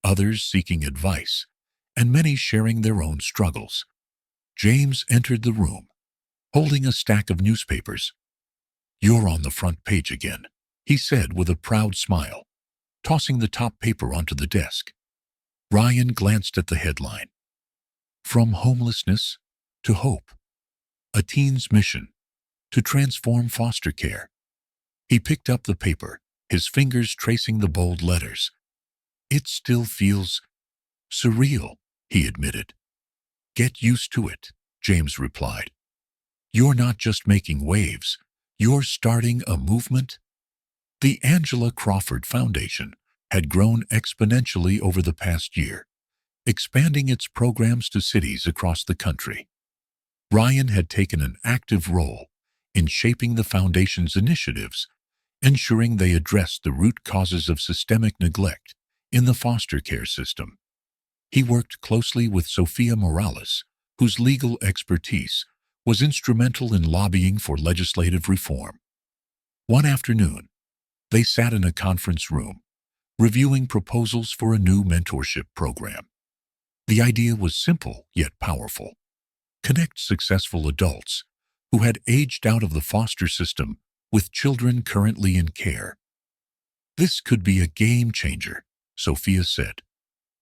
others seeking advice, and many sharing their own struggles. James entered the room, holding a stack of newspapers. You're on the front page again, he said with a proud smile, tossing the top paper onto the desk. Ryan glanced at the headline. From homelessness to hope. A teen's mission to transform foster care. He picked up the paper, his fingers tracing the bold letters. It still feels surreal, he admitted. Get used to it, James replied. You're not just making waves, you're starting a movement. The Angela Crawford Foundation had grown exponentially over the past year, expanding its programs to cities across the country. Ryan had taken an active role in shaping the foundation's initiatives, ensuring they addressed the root causes of systemic neglect in the foster care system. He worked closely with Sophia Morales, whose legal expertise was instrumental in lobbying for legislative reform. One afternoon, they sat in a conference room, reviewing proposals for a new mentorship program. The idea was simple yet powerful. Connect successful adults who had aged out of the foster system with children currently in care. This could be a game changer, Sophia said,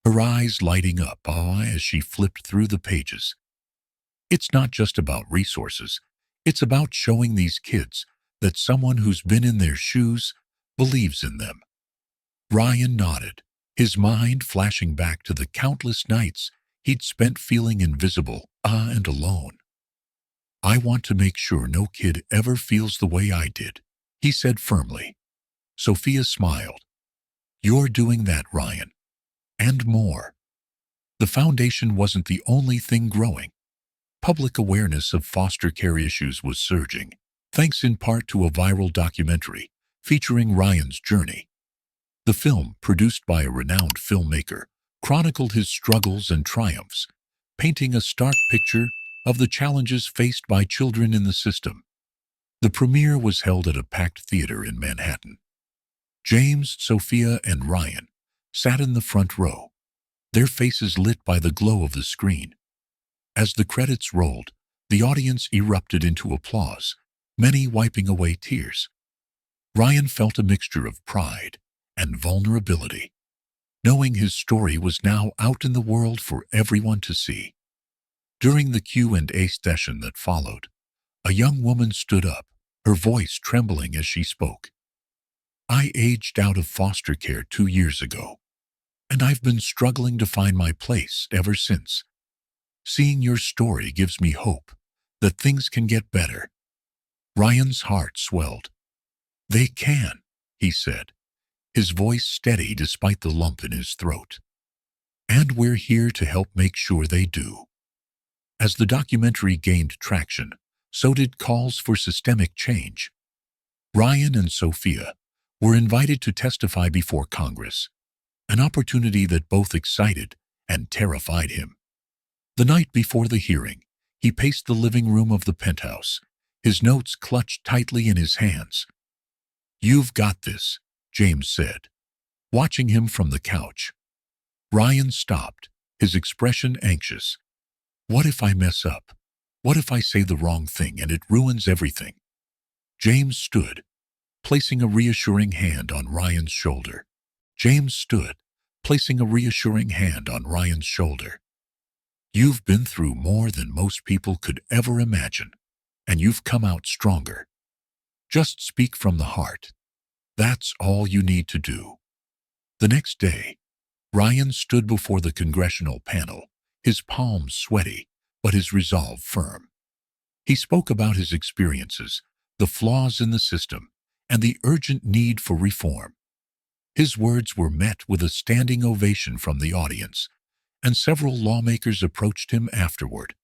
her eyes lighting up as she flipped through the pages. It's not just about resources. It's about showing these kids that someone who's been in their shoes believes in them. Ryan nodded, his mind flashing back to the countless nights he'd spent feeling invisible and alone. I want to make sure no kid ever feels the way I did, he said firmly. Sophia smiled. You're doing that, Ryan. And more. The foundation wasn't the only thing growing. Public awareness of foster care issues was surging, thanks in part to a viral documentary featuring Ryan's journey. The film, produced by a renowned filmmaker, chronicled his struggles and triumphs, painting a stark picture of the challenges faced by children in the system. The premiere was held at a packed theater in Manhattan. James, Sophia, and Ryan sat in the front row, their faces lit by the glow of the screen. As the credits rolled, the audience erupted into applause, many wiping away tears. Ryan felt a mixture of pride and vulnerability, knowing his story was now out in the world for everyone to see. During the Q&A session that followed, a young woman stood up, her voice trembling as she spoke. "I aged out of foster care 2 years ago, and I've been struggling to find my place ever since. Seeing your story gives me hope that things can get better." Ryan's heart swelled. "They can," he said, his voice steady despite the lump in his throat. "And we're here to help make sure they do." As the documentary gained traction, so did calls for systemic change. Ryan and Sophia were invited to testify before Congress, an opportunity that both excited and terrified him. The night before the hearing, he paced the living room of the penthouse, his notes clutched tightly in his hands. "You've got this," James said, watching him from the couch. Ryan stopped, his expression anxious. "What if I mess up? What if I say the wrong thing and it ruins everything?" James stood, placing a reassuring hand on Ryan's shoulder. "You've been through more than most people could ever imagine, and you've come out stronger. Just speak from the heart. That's all you need to do." The next day, Ryan stood before the congressional panel, his palms sweaty, but his resolve firm. He spoke about his experiences, the flaws in the system, and the urgent need for reform. His words were met with a standing ovation from the audience, and several lawmakers approached him afterward,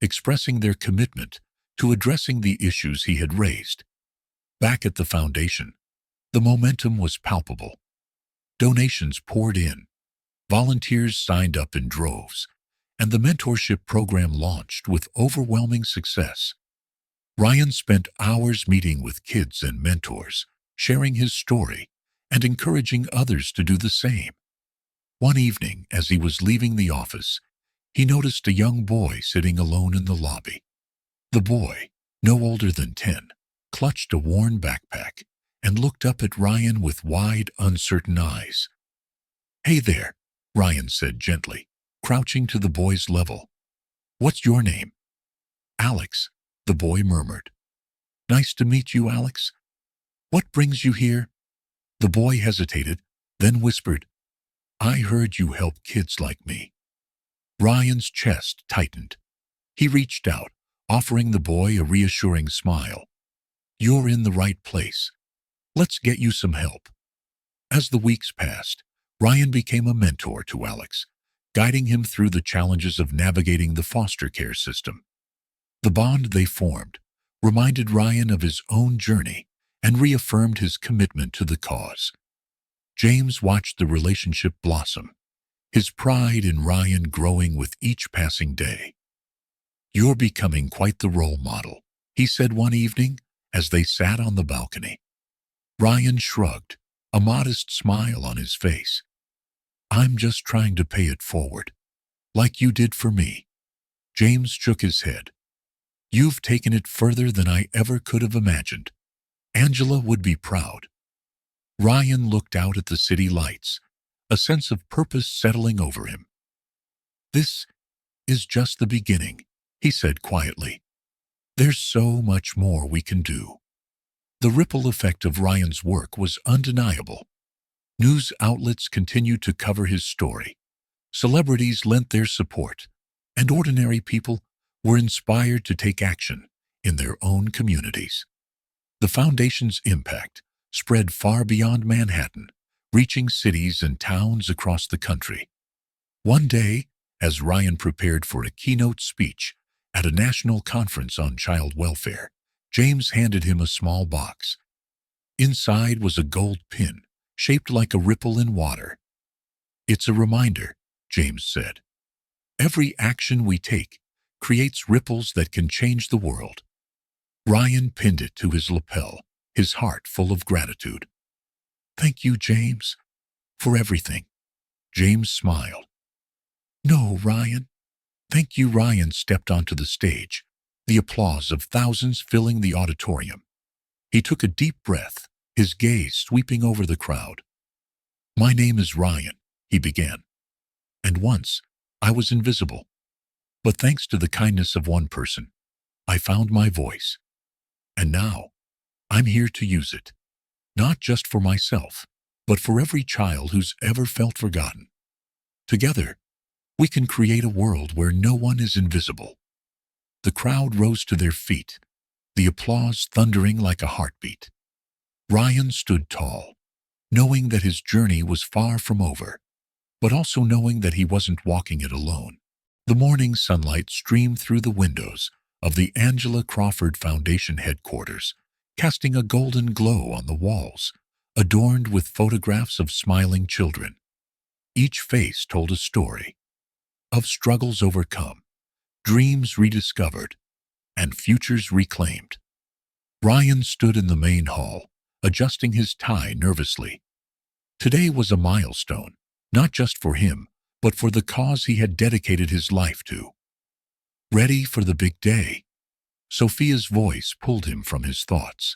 expressing their commitment to addressing the issues he had raised. Back at the foundation, the momentum was palpable. Donations poured in, volunteers signed up in droves, and the mentorship program launched with overwhelming success. Ryan spent hours meeting with kids and mentors, sharing his story and encouraging others to do the same. One evening, as he was leaving the office, he noticed a young boy sitting alone in the lobby. The boy, no older than 10, clutched a worn backpack and looked up at Ryan with wide, uncertain eyes. "Hey there," Ryan said gently, crouching to the boy's level. "What's your name?" "Alex," the boy murmured. "Nice to meet you, Alex. What brings you here?" The boy hesitated, then whispered, "I heard you help kids like me." Ryan's chest tightened. He reached out, offering the boy a reassuring smile. "You're in the right place. Let's get you some help." As the weeks passed, Ryan became a mentor to Alex, guiding him through the challenges of navigating the foster care system. The bond they formed reminded Ryan of his own journey and reaffirmed his commitment to the cause. James watched the relationship blossom, his pride in Ryan growing with each passing day. "You're becoming quite the role model," he said one evening as they sat on the balcony. Ryan shrugged, a modest smile on his face. "I'm just trying to pay it forward, like you did for me." James shook his head. "You've taken it further than I ever could have imagined. Angela would be proud." Ryan looked out at the city lights, a sense of purpose settling over him. "This is just the beginning," he said quietly. "There's so much more we can do." The ripple effect of Ryan's work was undeniable. News outlets continued to cover his story. Celebrities lent their support, and ordinary people were inspired to take action in their own communities. The foundation's impact spread far beyond Manhattan, reaching cities and towns across the country. One day, as Ryan prepared for a keynote speech at a national conference on child welfare, James handed him a small box. Inside was a gold pin, shaped like a ripple in water. "It's a reminder," James said. "Every action we take creates ripples that can change the world. Ryan pinned it to his lapel, his heart full of gratitude. Thank you, James, for everything. James smiled. No, Ryan. Thank you. Ryan stepped onto the stage, the applause of thousands filling the auditorium. He took a deep breath, his gaze sweeping over the crowd. My name is Ryan, he began. And once, I was invisible. But thanks to the kindness of one person, I found my voice. And now, I'm here to use it. Not just for myself, but for every child who's ever felt forgotten. Together, we can create a world where no one is invisible. The crowd rose to their feet, the applause thundering like a heartbeat. Ryan stood tall, knowing that his journey was far from over, but also knowing that he wasn't walking it alone. The morning sunlight streamed through the windows of the Angela Crawford Foundation headquarters, casting a golden glow on the walls, adorned with photographs of smiling children. Each face told a story of struggles overcome, dreams rediscovered, and futures reclaimed. Ryan stood in the main hall, adjusting his tie nervously. Today was a milestone, not just for him, but for the cause he had dedicated his life to. Ready for the big day? Sophia's voice pulled him from his thoughts.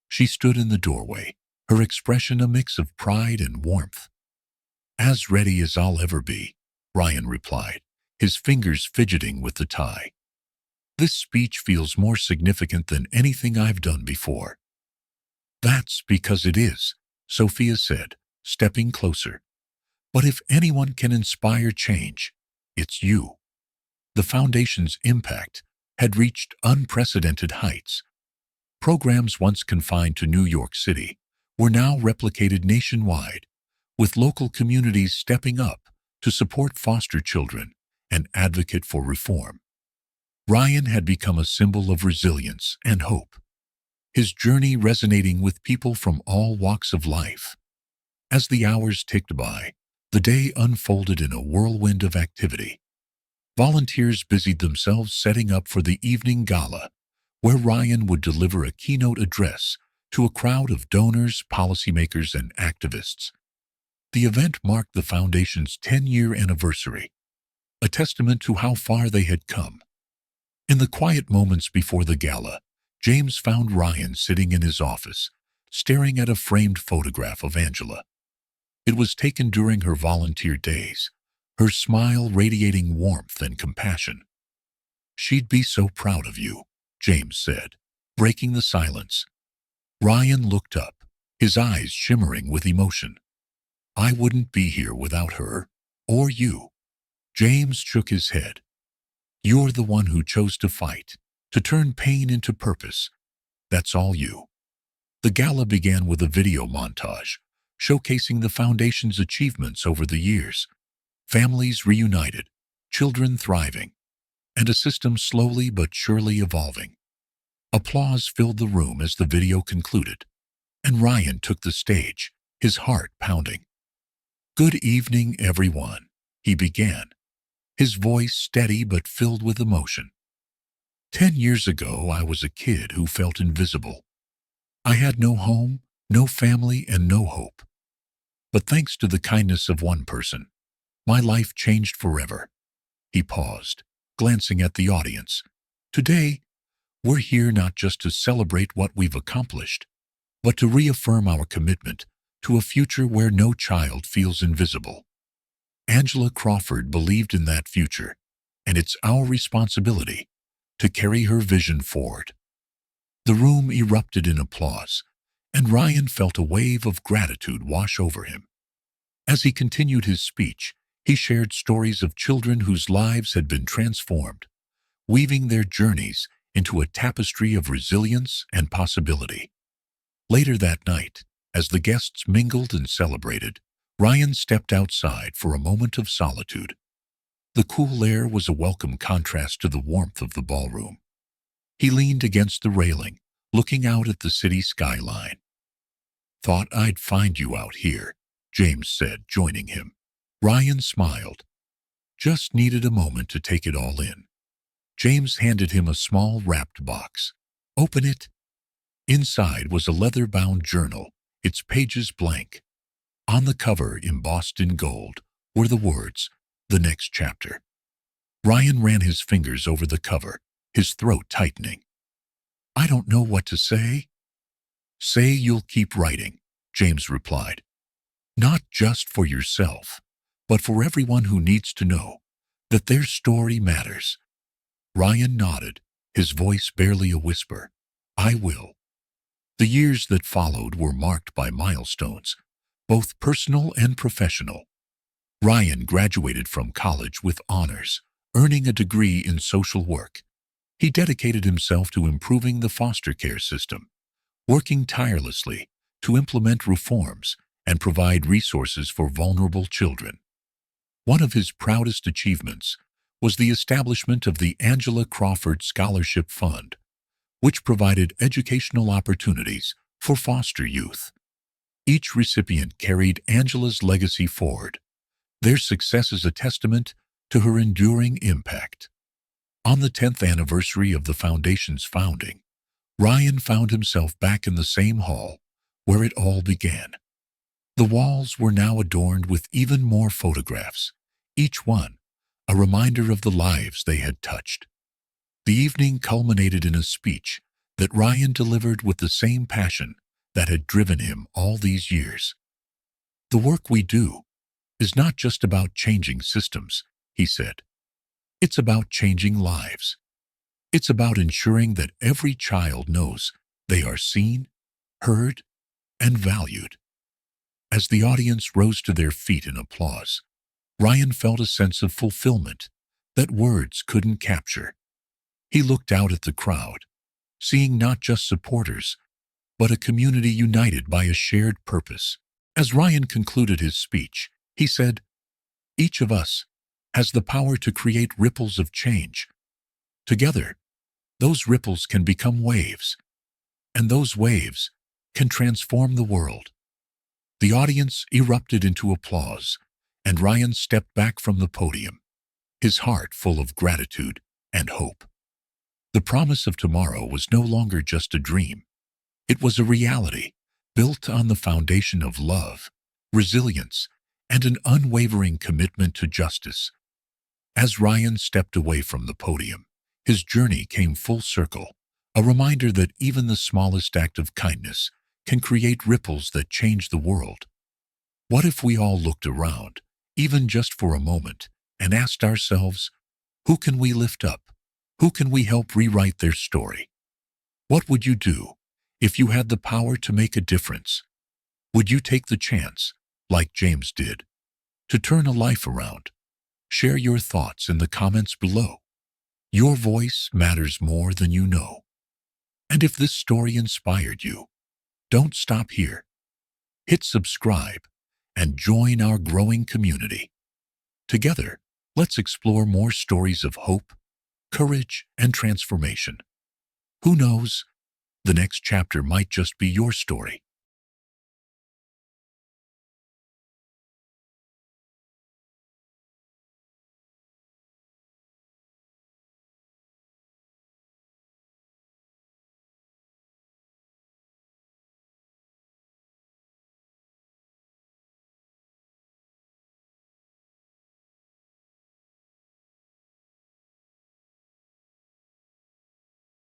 She stood in the doorway, her expression a mix of pride and warmth. As ready as I'll ever be, Ryan replied, his fingers fidgeting with the tie. This speech feels more significant than anything I've done before. That's because it is, Sophia said, stepping closer. But if anyone can inspire change, it's you. The foundation's impact had reached unprecedented heights. Programs once confined to New York City were now replicated nationwide, with local communities stepping up to support foster children and advocate for reform. Ryan had become a symbol of resilience and hope, his journey resonating with people from all walks of life. As the hours ticked by, the day unfolded in a whirlwind of activity. Volunteers busied themselves setting up for the evening gala, where Ryan would deliver a keynote address to a crowd of donors, policymakers, and activists. The event marked the Foundation's 10-year anniversary, a testament to how far they had come. In the quiet moments before the gala, James found Ryan sitting in his office, staring at a framed photograph of Angela. It was taken during her volunteer days, her smile radiating warmth and compassion. She'd be so proud of you, James said, breaking the silence. Ryan looked up, his eyes shimmering with emotion. I wouldn't be here without her, or you. James shook his head. You're the one who chose to fight, to turn pain into purpose. That's all you. The gala began with a video montage, showcasing the Foundation's achievements over the years. Families reunited, children thriving, and a system slowly but surely evolving. Applause filled the room as the video concluded, and Ryan took the stage, his heart pounding. Good evening, everyone, he began, his voice steady but filled with emotion. 10 years ago, I was a kid who felt invisible. I had no home, no family, and no hope. But thanks to the kindness of one person, my life changed forever. He paused, glancing at the audience. Today, we're here not just to celebrate what we've accomplished, but to reaffirm our commitment to a future where no child feels invisible. Angela Crawford believed in that future, and it's our responsibility to carry her vision forward. The room erupted in applause, and Ryan felt a wave of gratitude wash over him. As he continued his speech, he shared stories of children whose lives had been transformed, weaving their journeys into a tapestry of resilience and possibility. Later that night, as the guests mingled and celebrated, Ryan stepped outside for a moment of solitude. The cool air was a welcome contrast to the warmth of the ballroom. He leaned against the railing, looking out at the city skyline. Thought I'd find you out here, James said, joining him. Ryan smiled. Just needed a moment to take it all in. James handed him a small wrapped box. "Open it." Inside was a leather-bound journal, its pages blank. On the cover, embossed in gold, were the words, "The next chapter." Ryan ran his fingers over the cover, his throat tightening. "I don't know what to say." "Say you'll keep writing," James replied. "Not just for yourself, but for everyone who needs to know that their story matters." Ryan nodded, his voice barely a whisper. "I will." The years that followed were marked by milestones, both personal and professional. Ryan graduated from college with honors, earning a degree in social work. He dedicated himself to improving the foster care system, working tirelessly to implement reforms and provide resources for vulnerable children. One of his proudest achievements was the establishment of the Angela Crawford Scholarship Fund, which provided educational opportunities for foster youth. Each recipient carried Angela's legacy forward. Their success is a testament to her enduring impact. On the 10th anniversary of the foundation's founding, Ryan found himself back in the same hall where it all began. The walls were now adorned with even more photographs, each one a reminder of the lives they had touched. The evening culminated in a speech that Ryan delivered with the same passion that had driven him all these years. "The work we do is not just about changing systems," he said. "It's about changing lives. It's about ensuring that every child knows they are seen, heard, and valued." As the audience rose to their feet in applause, Ryan felt a sense of fulfillment that words couldn't capture. He looked out at the crowd, seeing not just supporters, but a community united by a shared purpose. As Ryan concluded his speech, he said, "Each of us has the power to create ripples of change. Together, those ripples can become waves, and those waves can transform the world." The audience erupted into applause, and Ryan stepped back from the podium, his heart full of gratitude and hope. The promise of tomorrow was no longer just a dream. It was a reality, built on the foundation of love, resilience, and an unwavering commitment to justice. As Ryan stepped away from the podium, his journey came full circle, a reminder that even the smallest act of kindness can create ripples that change the world. What if we all looked around, even just for a moment, and asked ourselves, who can we lift up? Who can we help rewrite their story? What would you do if you had the power to make a difference? Would you take the chance, like James did, to turn a life around? Share your thoughts in the comments below. Your voice matters more than you know. And if this story inspired you, don't stop here. Hit subscribe and join our growing community. Together, let's explore more stories of hope, courage, and transformation. Who knows? The next chapter might just be your story.